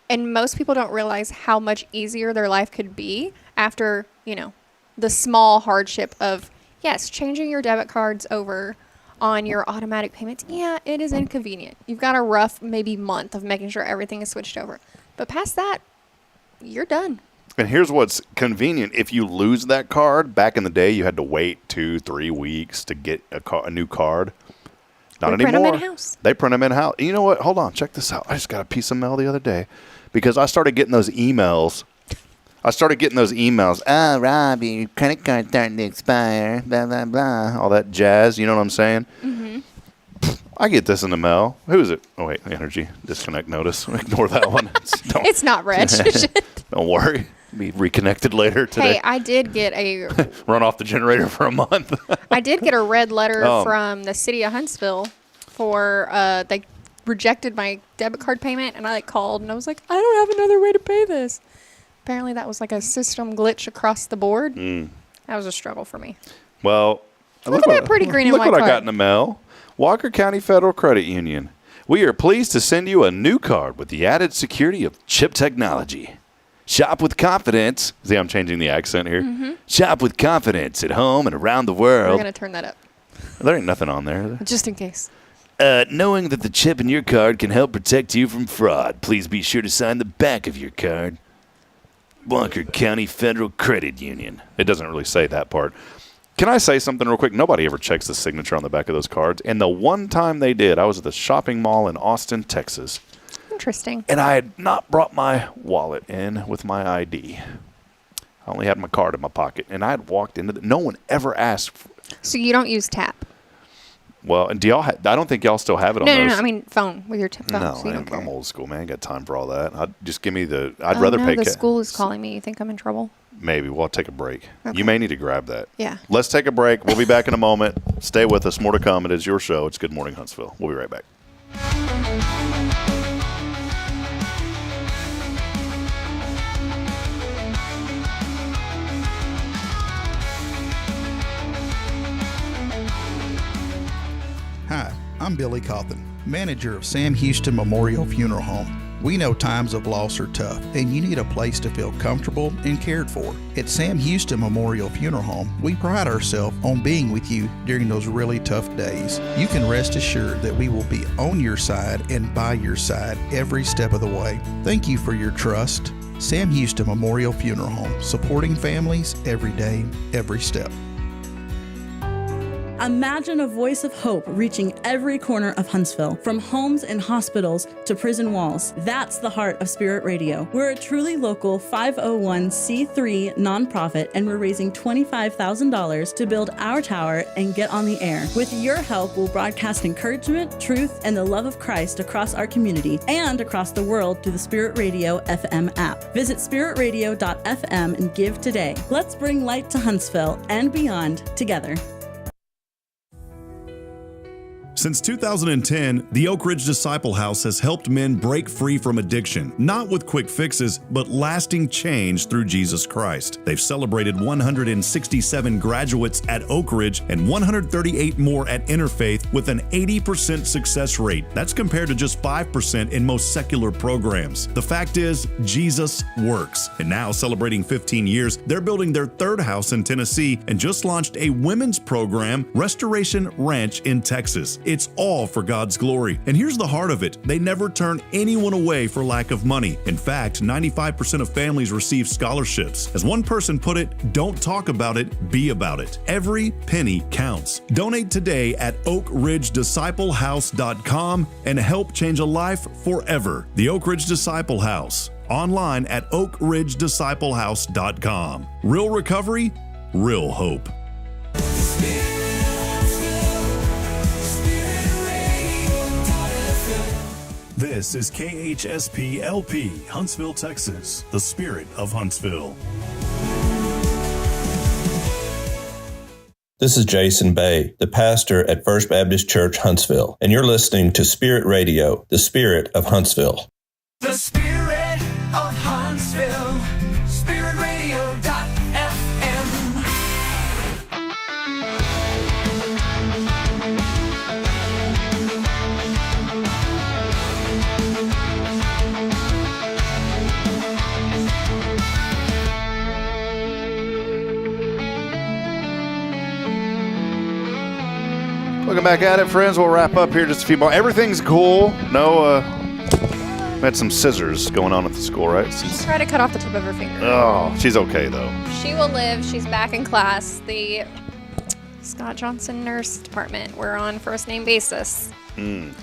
And most people don't realize how much easier their life could be after, the small hardship of, yes, changing your debit cards over on your automatic payments. Yeah, it is inconvenient. You've got a rough maybe month of making sure everything is switched over. But past that, you're done. And here's what's convenient. If you lose that card, back in the day, you had to wait 2-3 weeks to get a new card. Not anymore. They print them in-house. They print them in-house. You know what? Hold on. Check this out. I just got a piece of mail the other day because I started getting those emails. Rob, your credit card's starting to expire, blah, blah, blah. All that jazz. You know what I'm saying? Mm-hmm. I get this in the mail. Who is it? Oh, wait. Energy disconnect notice. Ignore that one. It's not registered. Don't worry. Be reconnected later today. Hey, I did get a... Run off the generator for a month. I did get a red letter from the city of Huntsville for... they rejected my debit card payment, and I called, and I was like, I don't have another way to pay this. Apparently that was like a system glitch across the board. That was a struggle for me. Well, look at that pretty green and white Look what card. I got in the mail. Walker County Federal Credit Union. We are pleased to send you a new card with the added security of chip technology. Shop with confidence. See, I'm changing the accent here. Mm-hmm. Shop with confidence at home and around the world. We're going to turn that up. There ain't nothing on there. Just in case. Knowing that the chip in your card can help protect you from fraud, please be sure to sign the back of your card. Walker County Federal Credit Union. It doesn't really say that part. Can I say something real quick? Nobody ever checks the signature on the back of those cards. And the one time they did, I was at the shopping mall in Austin, Texas. Interesting. And I had not brought my wallet in with my ID. I only had my card in my pocket. And I had walked into no one ever asked. So you don't use tap? Well, and do y'all? I don't think y'all still have it on those. No. I mean, phone with your phone. No, so I'm old school, man. I ain't got time for all that. Just give me the. I'd rather pay. The school is calling me. You think I'm in trouble? Maybe. We'll take a break. Okay. You may need to grab that. Yeah. Let's take a break. We'll be back in a moment. Stay with us. More to come. It is your show. It's Good Morning Huntsville. We'll be right back. Hi, I'm Billy Cawthon, manager of Sam Houston Memorial Funeral Home. We know times of loss are tough, and you need a place to feel comfortable and cared for. At Sam Houston Memorial Funeral Home, we pride ourselves on being with you during those really tough days. You can rest assured that we will be on your side and by your side every step of the way. Thank you for your trust. Sam Houston Memorial Funeral Home, supporting families every day, every step. Imagine a voice of hope reaching every corner of Huntsville, from homes and hospitals to prison walls. That's the heart of Spirit Radio. We're a truly local 501c3 nonprofit, and we're raising $25,000 to build our tower and get on the air. With your help, we'll broadcast encouragement, truth, and the love of Christ across our community and across the world through the Spirit Radio FM app. Visit spiritradio.fm and give today. Let's bring light to Huntsville and beyond together. Since 2010, the Oak Ridge Disciple House has helped men break free from addiction, not with quick fixes, but lasting change through Jesus Christ. They've celebrated 167 graduates at Oak Ridge and 138 more at Interfaith with an 80% success rate. That's compared to just 5% in most secular programs. The fact is, Jesus works. And now, celebrating 15 years, they're building their third house in Tennessee and just launched a women's program, Restoration Ranch in Texas. It's all for God's glory. And here's the heart of it. They never turn anyone away for lack of money. In fact, 95% of families receive scholarships. As one person put it, don't talk about it, be about it. Every penny counts. Donate today at oakridgedisciplehouse.com and help change a life forever. The Oak Ridge Disciple House. Online at oakridgedisciplehouse.com. Real recovery, real hope. This is KHSP LP, Huntsville, Texas, the spirit of Huntsville. This is Jason Bay, the pastor at First Baptist Church, Huntsville, and you're listening to Spirit Radio, the spirit of Huntsville. The spirit of Huntsville. SpiritRadio.fm. Looking back at it, friends, we'll wrap up here just a few more. Everything's cool. No, we had some scissors going on at the school, right? Just try to cut off the tip of her finger. Oh, she's okay, though. She will live. She's back in class. The Scott Johnson Nurse Department, we're on first name basis. And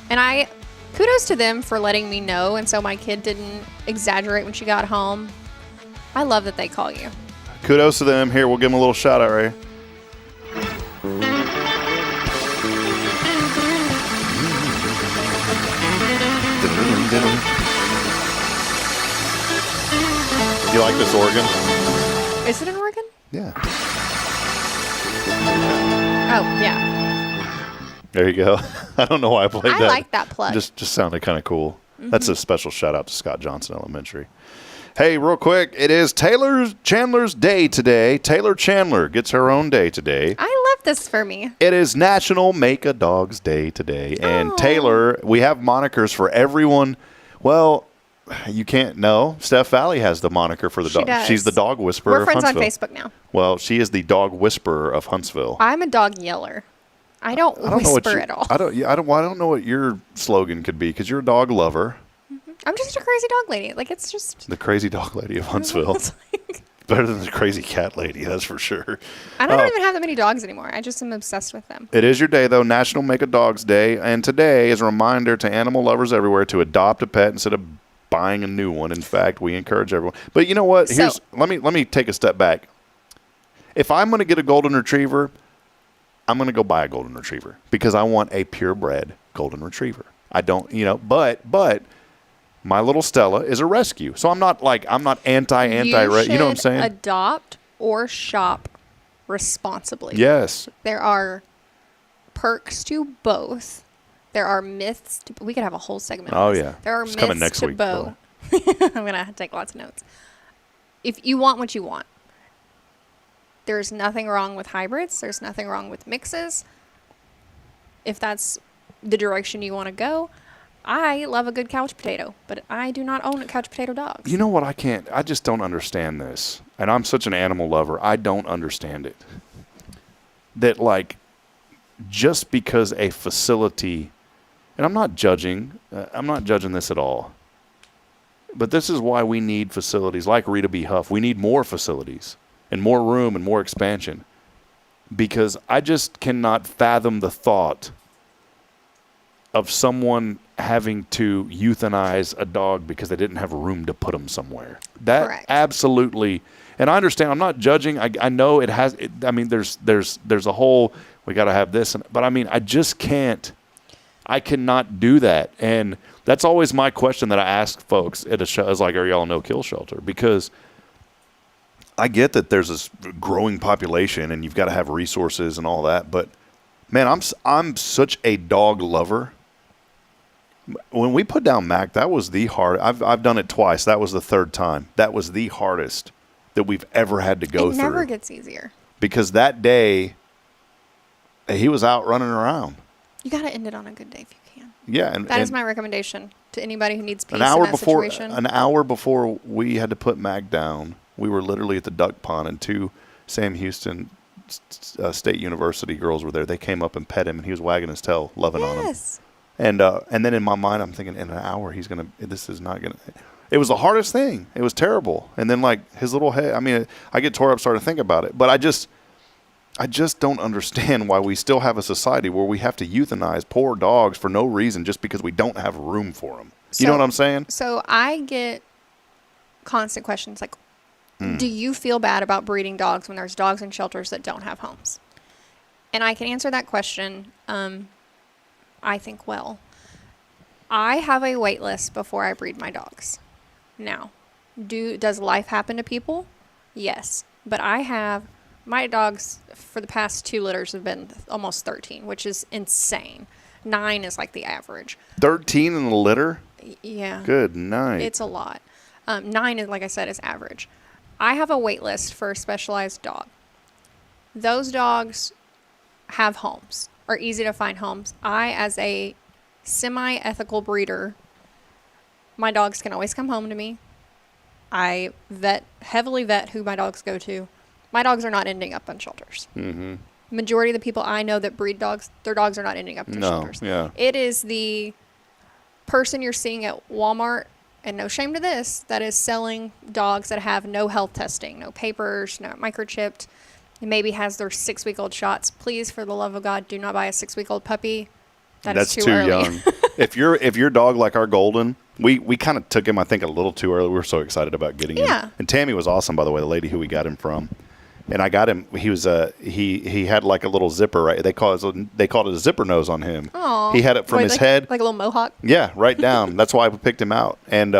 kudos to them for letting me know, and so my kid didn't exaggerate when she got home. I love that they call you. Kudos to them. Here, we'll give them a little shout out, right? You like this organ? Is it an organ? Yeah. Oh, yeah. There you go. I don't know why I played that. I like that plug. Just sounded kind of cool. That's a special shout out to Scott Johnson Elementary. Hey, real quick, it is Taylor Chandler's day today. Taylor Chandler gets her own day today. I love this for me. It is National Make a Dog's Day today. And Taylor, we have monikers for everyone. Well, you can't know. Steph Valley has the moniker for the dog. Does. She's the dog whisperer of Huntsville. We're friends on Facebook now. Well, she is the dog whisperer of Huntsville. I'm a dog yeller. I don't whisper at all. I don't know what your slogan could be because you're a dog lover. I'm just a crazy dog lady. Like, it's just... The crazy dog lady of Huntsville. Better than the crazy cat lady, that's for sure. I don't even have that many dogs anymore. I just am obsessed with them. It is your day, though, National Make a Dog's Day. And today is a reminder to animal lovers everywhere to adopt a pet instead of buying a new one. In fact, we encourage everyone. But you know what? Let me take a step back. If I'm going to get a golden retriever, I'm going to go buy a golden retriever because I want a purebred golden retriever. I don't, but my little Stella is a rescue. So I'm not anti, you know what I'm saying? Adopt or shop responsibly. Yes. There are perks to both. There are myths to, we could have a whole segment on this. Yeah. There are it's myths coming next to week, both. I'm going to take lots of notes. If you want what you want, there's nothing wrong with hybrids. There's nothing wrong with mixes. If that's the direction you want to go. I love a good couch potato, but I do not own couch potato dogs. You know what? I just don't understand this. And I'm such an animal lover. I don't understand it. That just because a facility, and I'm not judging this at all. But this is why we need facilities like Rita B. Huff. We need more facilities and more room and more expansion. Because I just cannot fathom the thought of someone having to euthanize a dog because they didn't have room to put them somewhere. That Correct. Absolutely, and I understand. I'm not judging. I know it has. There's a whole. We got to have this, but I just can't. I cannot do that, and that's always my question that I ask folks at a show. Is like, are y'all a no-kill shelter? Because I get that there's this growing population, and you've got to have resources and all that. But man, I'm such a dog lover. When we put down Mac, that was the hard. I've done it twice. That was the third time. That was the hardest that we've ever had to go through. It never gets easier. Because that day, he was out running around. You got to end it on a good day if you can. Yeah, and that is my recommendation to anybody who needs peace in that situation. An hour before we had to put Mac down, we were literally at the duck pond, and two Sam Houston State University girls were there. They came up and pet him, and he was wagging his tail, loving on him. Yes. And then in my mind, I'm thinking, in an hour, this is not going to. It was the hardest thing. It was terrible. And then, like, his little head, I mean, I get tore up starting to think about it. But I just don't understand why we still have a society where we have to euthanize poor dogs for no reason just because we don't have room for them. You know what I'm saying? So I get constant questions like, do you feel bad about breeding dogs when there's dogs in shelters that don't have homes? And I can answer that question, I think, well. I have a wait list before I breed my dogs. Now, does life happen to people? Yes. But my dogs for the past 2 litters have been almost 13, which is insane. 9 is like the average. 13 in a litter? Yeah. Good night. It's a lot. 9 is, like I said, is average. I have a wait list for a specialized dog. Those dogs have homes, are easy to find homes. I, as a semi-ethical breeder, my dogs can always come home to me. I heavily vet who my dogs go to. My dogs are not ending up in shelters. Mm-hmm. Majority of the people I know that breed dogs, their dogs are not ending up in shelters. Yeah. It is the person you're seeing at Walmart, and no shame to this, that is selling dogs that have no health testing, no papers, no microchipped, and maybe has their 6-week-old shots. Please, for the love of God, do not buy a 6-week-old puppy. That's too early. Young. If your dog, like our golden, we kind of took him, I think, a little too early. We were so excited about getting him. And Tammy was awesome, by the way, the lady who we got him from. And I got him. He was he had like a little zipper, right? They called it a zipper nose on him. Aww. He had it from his head, like a little mohawk. Yeah, right down. That's why we picked him out. And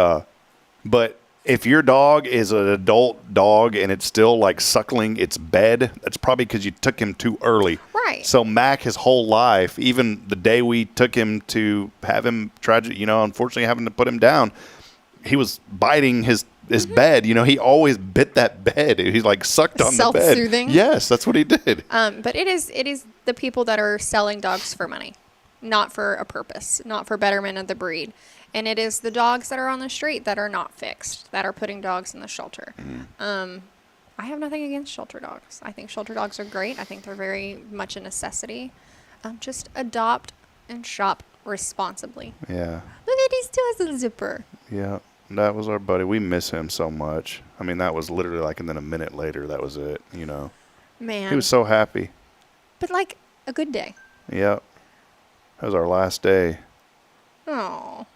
but if your dog is an adult dog and it's still like suckling its bed, that's probably because you took him too early. Right. So Mac, his whole life, even the day we took him to have him unfortunately having to put him down, he was biting his bed. He always bit that bed. He like sucked on the bed. Self-soothing. Yes, that's what he did. But it is the people that are selling dogs for money, not for a purpose, not for betterment of the breed. And it is the dogs that are on the street that are not fixed, that are putting dogs in the shelter. I have nothing against shelter dogs. I think shelter dogs are great. I think they're very much a necessity. Just adopt and shop responsibly. Yeah. Look at, he still has a zipper. Yeah. That was our buddy. We miss him so much. I mean, that was literally like, and then a minute later, that was it, Man. He was so happy. But like a good day. Yep. That was our last day. Oh.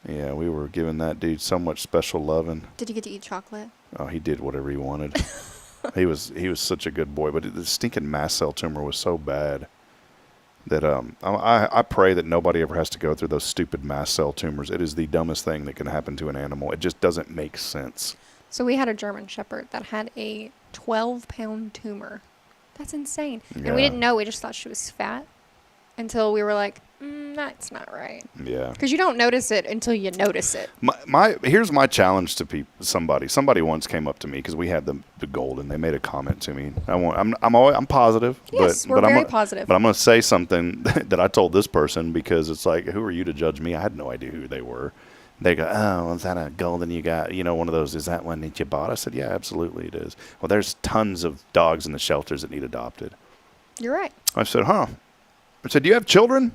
Yeah, we were giving that dude so much special loving. Did you get to eat chocolate? Oh, he did whatever he wanted. He was such a good boy, but the stinking mast cell tumor was so bad that I pray that nobody ever has to go through those stupid mast cell tumors. It is the dumbest thing that can happen to an animal. It just doesn't make sense. So we had a German Shepherd that had a 12-pound tumor. That's insane. Yeah. And we didn't know. We just thought she was fat until we were like, that's not right. Yeah. Because you don't notice it until you notice it. Here's my challenge to somebody. Somebody once came up to me because we had the golden. They made a comment to me. I'm positive. Yes, we're very positive. But I'm going to say something that I told this person because it's like, who are you to judge me? I had no idea who they were. They go, oh, is that a golden you got? One of those. Is that one that you bought? I said, yeah, absolutely it is. Well, there's tons of dogs in the shelters that need adopted. You're right. I said, huh? I said, do you have children?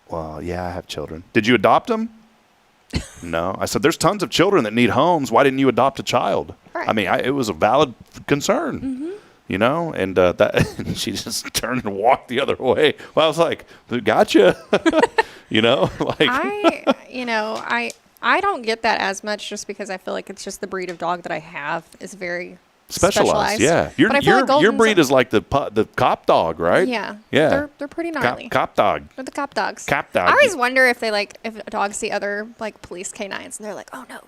Well, yeah, I have children. Did you adopt them? No. I said, there's tons of children that need homes. Why didn't you adopt a child? Right. I mean, it was a valid concern, and and she just turned and walked the other way. Well, I was like, gotcha. I don't get that as much just because I feel like it's just the breed of dog that I have is very specialized. Yeah. Your breed is like the cop dog, right? Yeah. Yeah. They're pretty gnarly. Cop dog. They're the cop dogs. Cop dog. I always wonder if dogs see other like police canines and they're like, oh no,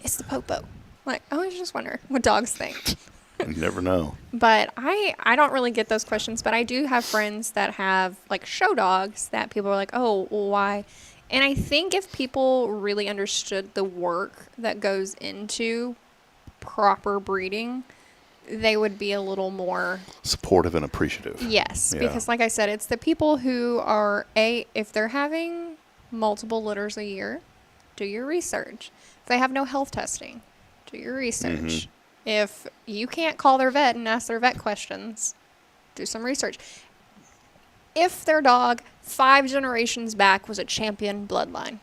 it's the popo. Like, I always just wonder what dogs think. You never know. But I don't really get those questions, but I do have friends that have like show dogs that people are like, oh, well, why? And I think if people really understood the work that goes into proper breeding, they would be a little more supportive and appreciative. Yes, yeah. Because like I said, it's the people who are if they're having multiple litters a year, do your research. If they have no health testing, do your research. If you can't call their vet and ask their vet questions, Do some research. If their dog 5 generations back was a champion bloodline,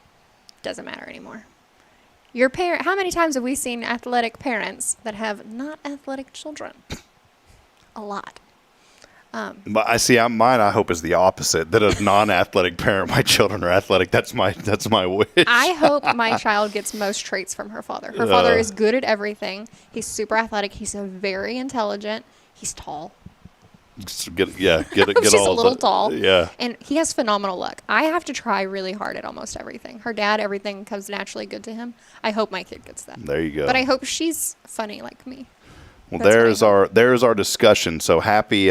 doesn't matter anymore. Your parent. How many times have we seen athletic parents that have not athletic children? A lot. But mine. I hope is the opposite. That a non-athletic parent, my children are athletic. That's my wish. I hope my child gets most traits from her father. Her father is good at everything. He's super athletic. He's very intelligent. He's tall. Get She's all a little tall. Yeah. And he has phenomenal luck. I have to try really hard at almost everything. Her dad, everything comes naturally good to him. I hope my kid gets that. There you go. But I hope she's funny like me. Well, there's our discussion. So happy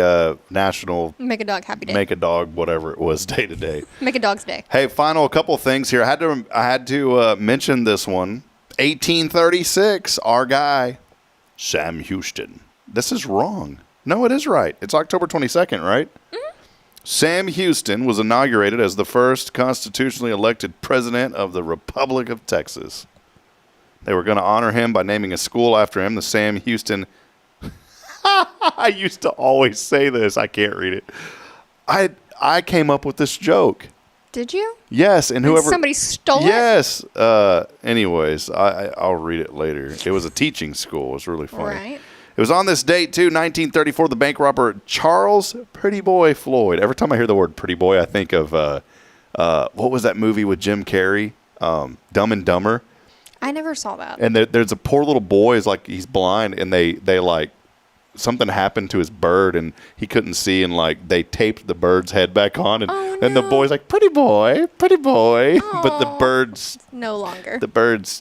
National Make a Dog Happy Day. Make a Dog, whatever it was, day today. Make a Dog's Day. Hey, final couple things here. I had to mention this one. 1836, our guy, Sam Houston. This is wrong. No, it is right. It's October 22nd, right? Mm-hmm. Sam Houston was inaugurated as the first constitutionally elected president of the Republic of Texas. They were going to honor him by naming a school after him, the Sam Houston. I used to always say this. I can't read it. I came up with this joke. Did you? Yes, and whoever somebody stole it. Yes. Anyways, I'll read it later. It was a teaching school. It was really funny. Right. It was on this date too, 1934. The bank robber Charles Pretty Boy Floyd. Every time I hear the word Pretty Boy, I think of what was that movie with Jim Carrey, Dumb and Dumber. I never saw that. And there's a poor little boy. Is like he's blind, and they like. Something happened to his bird and he couldn't see, and like they taped the bird's head back on, and, and the boy's like, pretty boy. Aww. But the bird's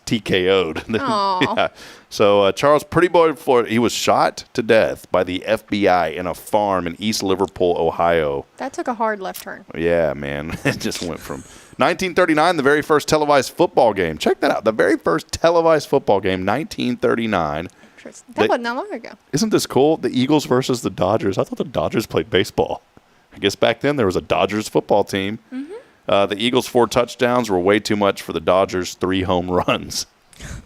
TKO'd. Yeah. So Charles Pretty Boy Floyd, he was shot to death by the FBI in a farm in East Liverpool, Ohio. That took a hard left turn. Yeah, man. It just went from 1939, the very first televised football game. Check that out. The very first televised football game, 1939. That wasn't that long ago. Isn't this cool? The Eagles versus the Dodgers. I thought the Dodgers played baseball. I guess back then there was a Dodgers football team. Mm-hmm. The Eagles' 4 touchdowns were way too much for the Dodgers' 3 home runs.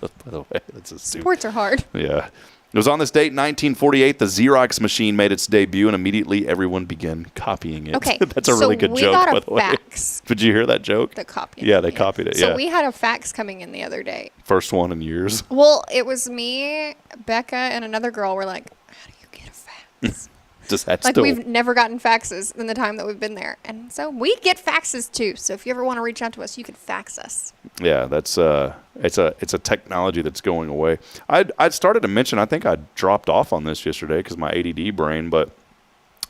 By the way, that's a sports are hard. Yeah. It was on this date, 1948, the Xerox machine made its debut, and immediately everyone began copying it. Okay. That's a really good joke, by the way. Fax. Did you hear that joke? The copy. Yeah, they copied it. So we had a fax coming in the other day. First one in years. Well, it was me, Becca, and another girl were like, how do you get a fax? Just had like we've never gotten faxes in the time that we've been there. And so we get faxes too. So if you ever want to reach out to us, you can fax us. Yeah, that's it's a technology that's going away. I'd started to mention, I think I dropped off on this yesterday because my ADD brain, but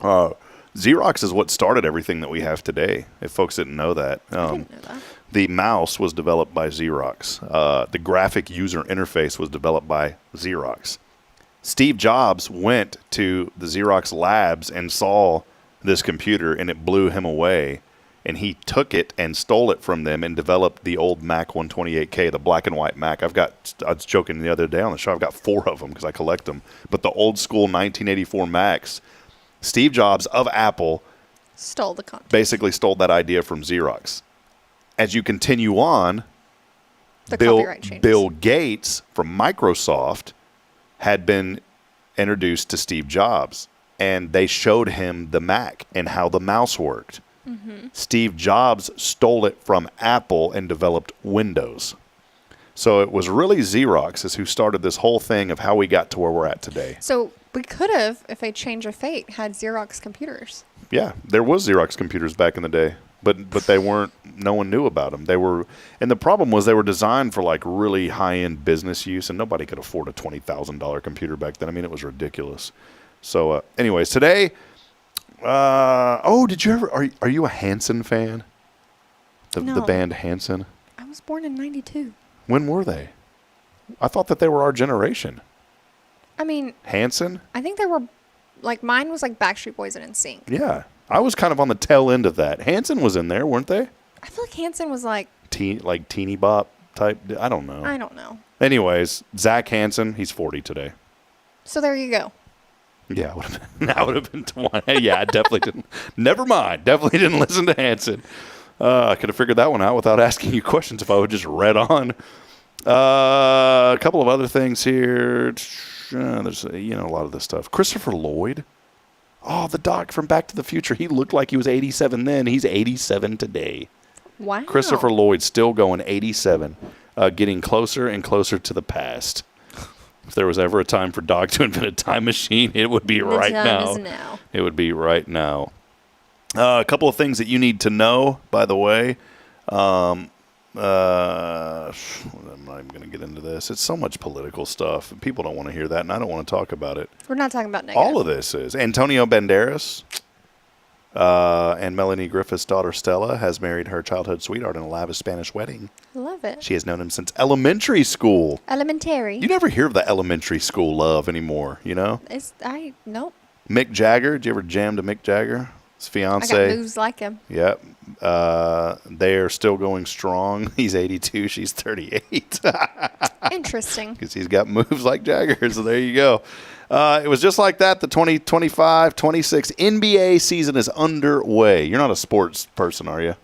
Xerox is what started everything that we have today, if folks didn't know that. I didn't know that. The mouse was developed by Xerox. The graphic user interface was developed by Xerox. Steve Jobs went to the Xerox labs and saw this computer, and it blew him away. And he took it and stole it from them and developed the old Mac 128K, the black and white Mac. I was joking the other day on the show, I've got 4 of them because I collect them. But the old school 1984 Macs, Steve Jobs of Apple stole the content. Basically stole that idea from Xerox. As you continue on, Bill Gates from Microsoft had been introduced to Steve Jobs, and they showed him the Mac and how the mouse worked. Mm-hmm. Steve Jobs stole it from Apple and developed Windows. So it was really Xerox is who started this whole thing of how we got to where we're at today. So we could have, if a change of fate, had Xerox computers. Yeah, there was Xerox computers back in the day, but they weren't. No one knew about them. They were, and the problem was they were designed for like really high-end business use, and nobody could afford a $20,000 computer back then. I mean, it was ridiculous. So, anyways, today. Did you ever? Are you a Hanson fan? No. The band Hanson. I was born in '92. When were they? I thought that they were our generation. I mean, Hanson? I think they were, like, mine was like Backstreet Boys and NSYNC. Yeah. I was kind of on the tail end of that. Hanson was in there, weren't they? I feel like Hanson was like teeny bop type. I don't know. I don't know. Anyways, Zach Hanson, he's 40 today. So there you go. Yeah, that would have been 20. Yeah, I definitely didn't. Never mind. Definitely didn't listen to Hanson. I could have figured that one out without asking you questions if I would just read on. A couple of other things here. There's a lot of this stuff. Christopher Lloyd. Oh, the doc from Back to the Future. He looked like he was 87 then. He's 87 today. Wow. Christopher Lloyd still going 87, getting closer and closer to the past. If there was ever a time for Doc to invent a time machine, it would be right now. It would be right now. A couple of things that you need to know, by the way. I'm not even going to get into this. It's so much political stuff. People don't want to hear that, and I don't want to talk about it. We're not talking about negative. All of this is. Antonio Banderas and Melanie Griffith's daughter Stella has married her childhood sweetheart in a lavish Spanish wedding. Love it. She has known him since elementary school. Elementary. You never hear of the elementary school love anymore, you know? Nope. Mick Jagger. Did you ever jam to Mick Jagger? His fiance. I got moves like him. Yep. They are still going strong. He's 82. She's 38. Interesting. Because he's got moves like Jagger. So there you go. It was just like that. The 2025-26 NBA season is underway. You're not a sports person, are you?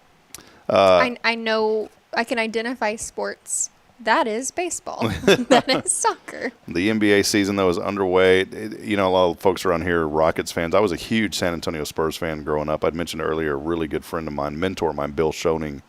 I know. I can identify sports. That is baseball. That is soccer. The NBA season, though, is underway. A lot of folks around here are Rockets fans. I was a huge San Antonio Spurs fan growing up. I'd mentioned earlier, a really good friend of mine, mentor of mine, Bill Schoening,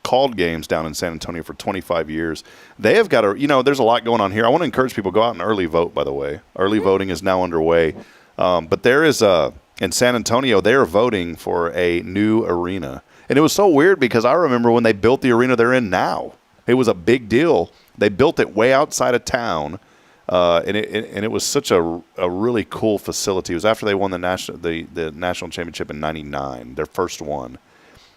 called games down in San Antonio for 25 years. They have got there's a lot going on here. I want to encourage people to go out and early vote, by the way. Early voting is now underway. But there is in San Antonio, they are voting for a new arena. And it was so weird because I remember when they built the arena they're in now. It was a big deal. They built it way outside of town, and it was such a really cool facility. It was after they won the national championship in '99, their first one.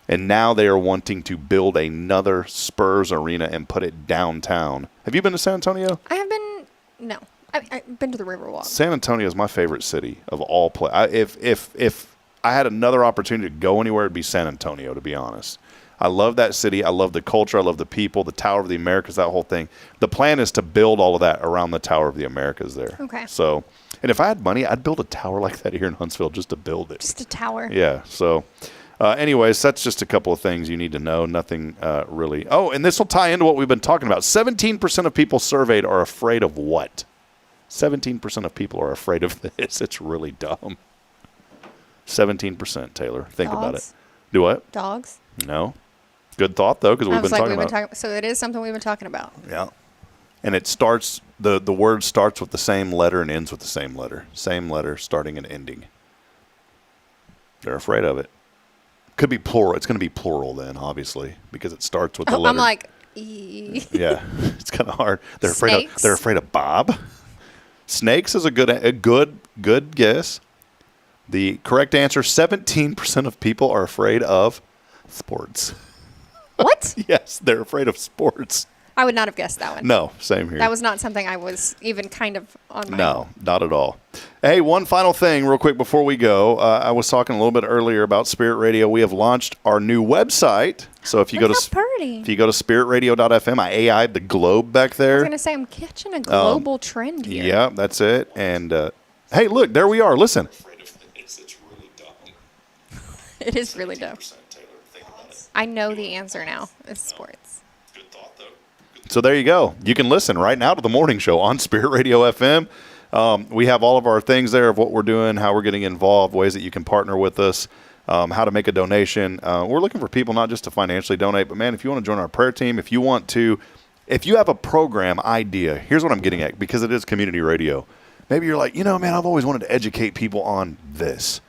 And now they are wanting to build another Spurs arena and put it downtown. Have you been to San Antonio? I have been. No, I've been to the Riverwalk. San Antonio is my favorite city of all places. If I had another opportunity to go anywhere, it'd be San Antonio, to be honest. I love that city. I love the culture. I love the people, the Tower of the Americas, that whole thing. The plan is to build all of that around the Tower of the Americas there. Okay. So, and if I had money, I'd build a tower like that here in Huntsville just to build it. Just a tower. Yeah. So, anyways, that's just a couple of things you need to know. Nothing really. Oh, and this will tie into what we've been talking about. 17% of people surveyed are afraid of what? 17% of people are afraid of this. It's really dumb. 17%, Taylor. Think about it. Do what? Dogs? No. Good thought, though, because we've been talking about. So it is something we've been talking about. Yeah. And it starts, the word starts with the same letter and ends with the same letter. Same letter starting and ending. They're afraid of it. Could be plural. It's going to be plural then, obviously, because it starts with the letter. I'm like, yeah, it's kind of hard. They're afraid of Bob. Snakes is a good guess. The correct answer, 17% of people are afraid of sports. What? Yes, they're afraid of sports. I would not have guessed that one. No, same here. That was not something I was even kind of on my No, not at all. Hey, one final thing real quick before we go. I was talking a little bit earlier about Spirit Radio. We have launched our new website. So if you go to spiritradio.fm, I AI'd the globe back there. I was going to say, I'm catching a global trend here. Yeah, that's it. And hey, look, there we are. Listen. It is really dumb. I know the answer now. It's sports. Good thought, though. So there you go. You can listen right now to the morning show on Spirit Radio FM. We have all of our things there of what we're doing, how we're getting involved, ways that you can partner with us, how to make a donation. We're looking for people not just to financially donate, but, man, if you want to join our prayer team, if you have a program idea, here's what I'm getting at, because it is community radio. Maybe you're like, man, I've always wanted to educate people on this.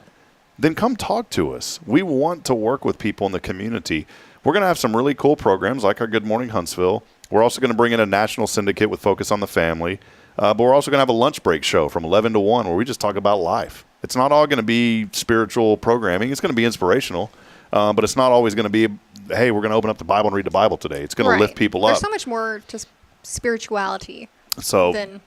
Then come talk to us. We want to work with people in the community. We're going to have some really cool programs like our Good Morning Huntsville. We're also going to bring in a national syndicate with focus on the family. But we're also going to have a lunch break show from 11 to 1 where we just talk about life. It's not all going to be spiritual programming. It's going to be inspirational. But it's not always going to be, hey, we're going to open up the Bible and read the Bible today. It's going to lift people up. There's so much more to spirituality than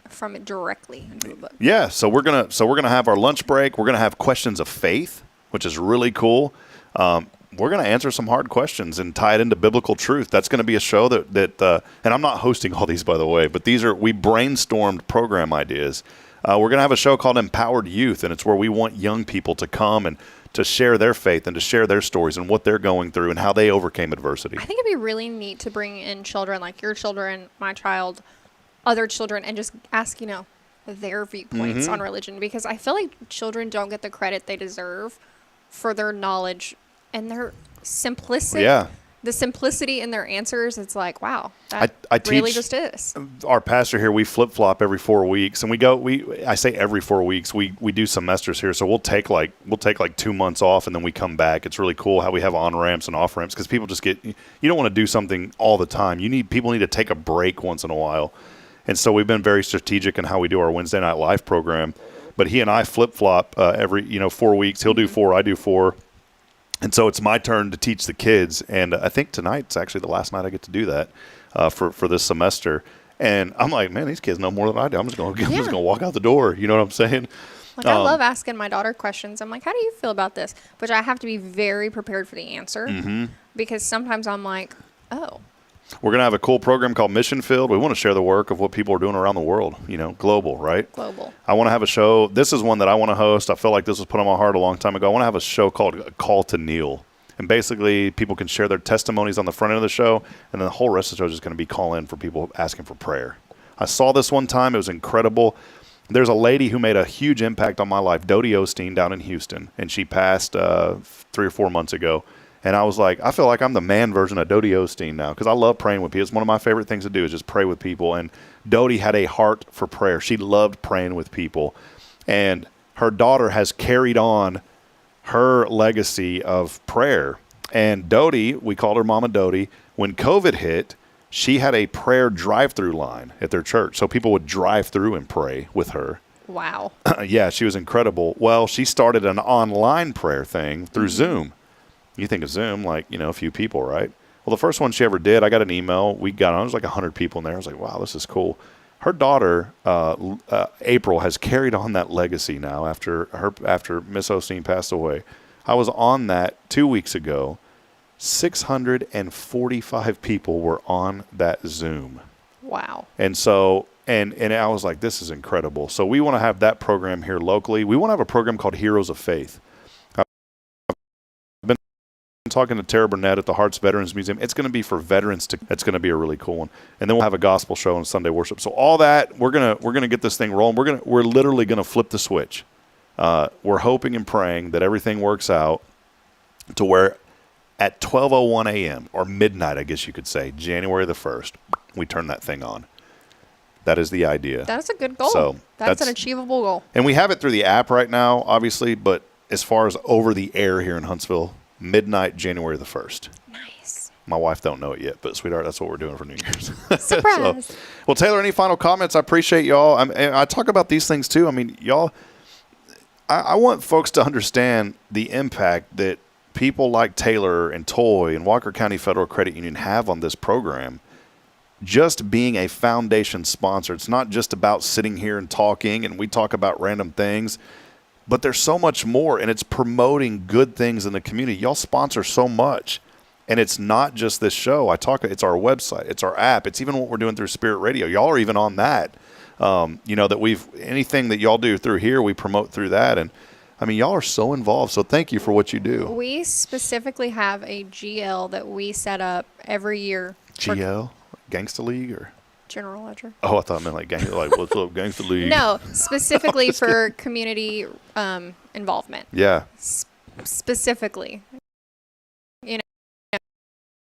from it directly into a book. Yeah, so we're gonna have our lunch break. We're gonna have questions of faith, which is really cool. We're gonna answer some hard questions and tie it into biblical truth. That's gonna be a show that and I'm not hosting all these, by the way, but we brainstormed program ideas. We're gonna have a show called Empowered Youth, and it's where we want young people to come and to share their faith and to share their stories and what they're going through and how they overcame adversity. I think it'd be really neat to bring in children like your children, my child, other children, and just ask, their viewpoints on religion, because I feel like children don't get the credit they deserve for their knowledge and their simplicity. Yeah. The simplicity in their answers, it's like, wow, that I really teach just is. Our pastor here, we flip-flop every 4 weeks, and I say every 4 weeks, we do semesters here, so we'll take like 2 months off, and then we come back. It's really cool how we have on-ramps and off-ramps, because people just you don't want to do something all the time. People need to take a break once in a while. And so we've been very strategic in how we do our Wednesday Night Live program. But he and I flip-flop every 4 weeks. He'll do 4, I do 4. And so it's my turn to teach the kids. And I think tonight's actually the last night I get to do that for this semester. And I'm like, man, these kids know more than I do. I'm just going to walk out the door. You know what I'm saying? Like, I love asking my daughter questions. I'm like, how do you feel about this? But I have to be very prepared for the answer, because sometimes I'm like, oh. We're going to have a cool program called Mission Field. We want to share the work of what people are doing around the world, global, right? Global. I want to have a show. This is one that I want to host. I feel like this was put on my heart a long time ago. I want to have a show called A Call to Kneel. And basically, people can share their testimonies on the front end of the show, and then the whole rest of the show is just going to be call-in for people asking for prayer. I saw this one time. It was incredible. There's a lady who made a huge impact on my life, Dodie Osteen, down in Houston, and she passed 3 or 4 months ago. And I was like, I feel like I'm the man version of Dodie Osteen now, because I love praying with people. It's one of my favorite things to do is just pray with people. And Dodie had a heart for prayer. She loved praying with people. And her daughter has carried on her legacy of prayer. And Dodie, we called her Mama Dodie, when COVID hit, she had a prayer drive-through line at their church. So people would drive through and pray with her. Wow. Yeah, she was incredible. Well, she started an online prayer thing through Zoom. You think of Zoom, like, a few people, right? Well, the first one she ever did, I got an email. We got on. There was like 100 people in there. I was like, wow, this is cool. Her daughter, April, has carried on that legacy now after Miss Osteen passed away. I was on that 2 weeks ago. 645 people were on that Zoom. Wow. And so, and I was like, this is incredible. So we want to have that program here locally. We want to have a program called Heroes of Faith. Talking to Tara Burnett at the Hearts Veterans Museum. It's going to be for veterans. It's going to be a really cool one. And then we'll have a gospel show and Sunday worship. So all that, we're gonna get this thing rolling. We're literally gonna flip the switch. We're hoping and praying that everything works out to where at 12:01 a.m. or midnight, I guess you could say, January the 1st, we turn that thing on. That is the idea. That's a good goal. So that's an achievable goal. And we have it through the app right now, obviously, but as far as over the air here in Huntsville, midnight, January the 1st. Nice. My wife don't know it yet, but sweetheart, that's what we're doing for New Year's. Surprise. Well, Taylor, any final comments? I appreciate y'all. I talk about these things too. I mean, y'all, I want folks to understand the impact that people like Taylor and Toy and Walker County Federal Credit Union have on this program. Just being a foundation sponsor, it's not just about sitting here and talking, and we talk about random things. But there's so much more, and it's promoting good things in the community. Y'all sponsor so much, and it's not just this show. It's our website, it's our app, it's even what we're doing through Spirit Radio. Y'all are even on that. That anything that y'all do through here, we promote through that. And I mean, y'all are so involved. So thank you for what you do. We specifically have a GL that we set up every year. GL, Gangsta League, or General Ledger. Oh, I thought it meant like what's up, Gangsta League? No, specifically for community involvement. Yeah. Specifically.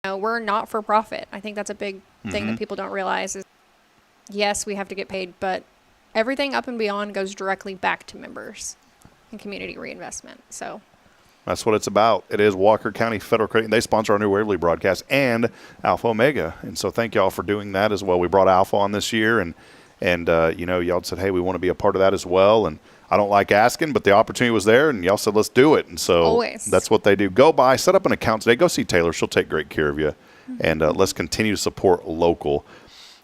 We're not for profit. I think that's a big thing that people don't realize is, yes, we have to get paid, but everything up and beyond goes directly back to members and community reinvestment. So that's what it's about. It is Walker County Federal Credit. They sponsor our new Waverly broadcast and Alpha Omega. And so thank y'all for doing that as well. We brought Alpha on this year, and y'all said, hey, we want to be a part of that as well. And I don't like asking, but the opportunity was there, and y'all said, let's do it. And so always. That's what they do. Go by, set up an account today. Go see Taylor. She'll take great care of you. And let's continue to support local.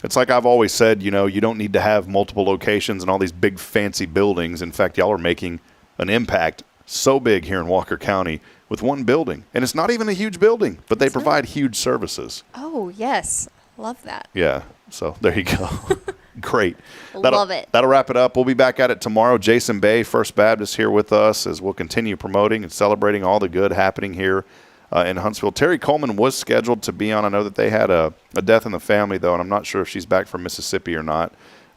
It's like I've always said, you don't need to have multiple locations and all these big fancy buildings. In fact, y'all are making an impact so big here in Walker County with one building. And it's not even a huge building, but they provide huge services. Oh, yes. Love that. Yeah. So there you go. Great. Love it. That'll wrap it up. We'll be back at it tomorrow. Jason Bay, First Baptist, here with us as we'll continue promoting and celebrating all the good happening here in Huntsville. Terry Coleman was scheduled to be on. I know that they had a death in the family, though, and I'm not sure if she's back from Mississippi or not.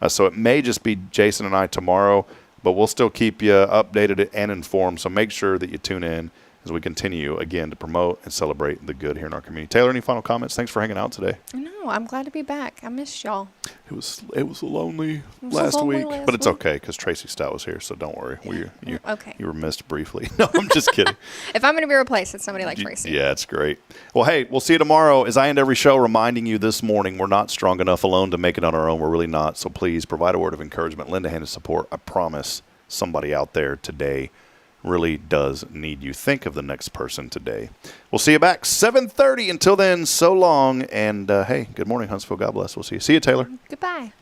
So it may just be Jason and I tomorrow, but we'll still keep you updated and informed. So make sure that you tune in as we continue, again, to promote and celebrate the good here in our community. Taylor, any final comments? Thanks for hanging out today. No, I'm glad to be back. I missed y'all. It was lonely last week, but it's okay because Tracy Stout was here, so don't worry. Okay. You were missed briefly. No, I'm just kidding. If I'm going to be replaced, it's somebody like Tracy. Yeah, it's great. Well, hey, we'll see you tomorrow. As I end every show, reminding you this morning, we're not strong enough alone to make it on our own. We're really not. So please provide a word of encouragement, lend a hand of support. I promise somebody out there today really does need you. Think of the next person today. We'll see you back 7:30. Until then, so long. And hey, good morning, Huntsville. God bless. We'll see you. See you, Taylor. Goodbye.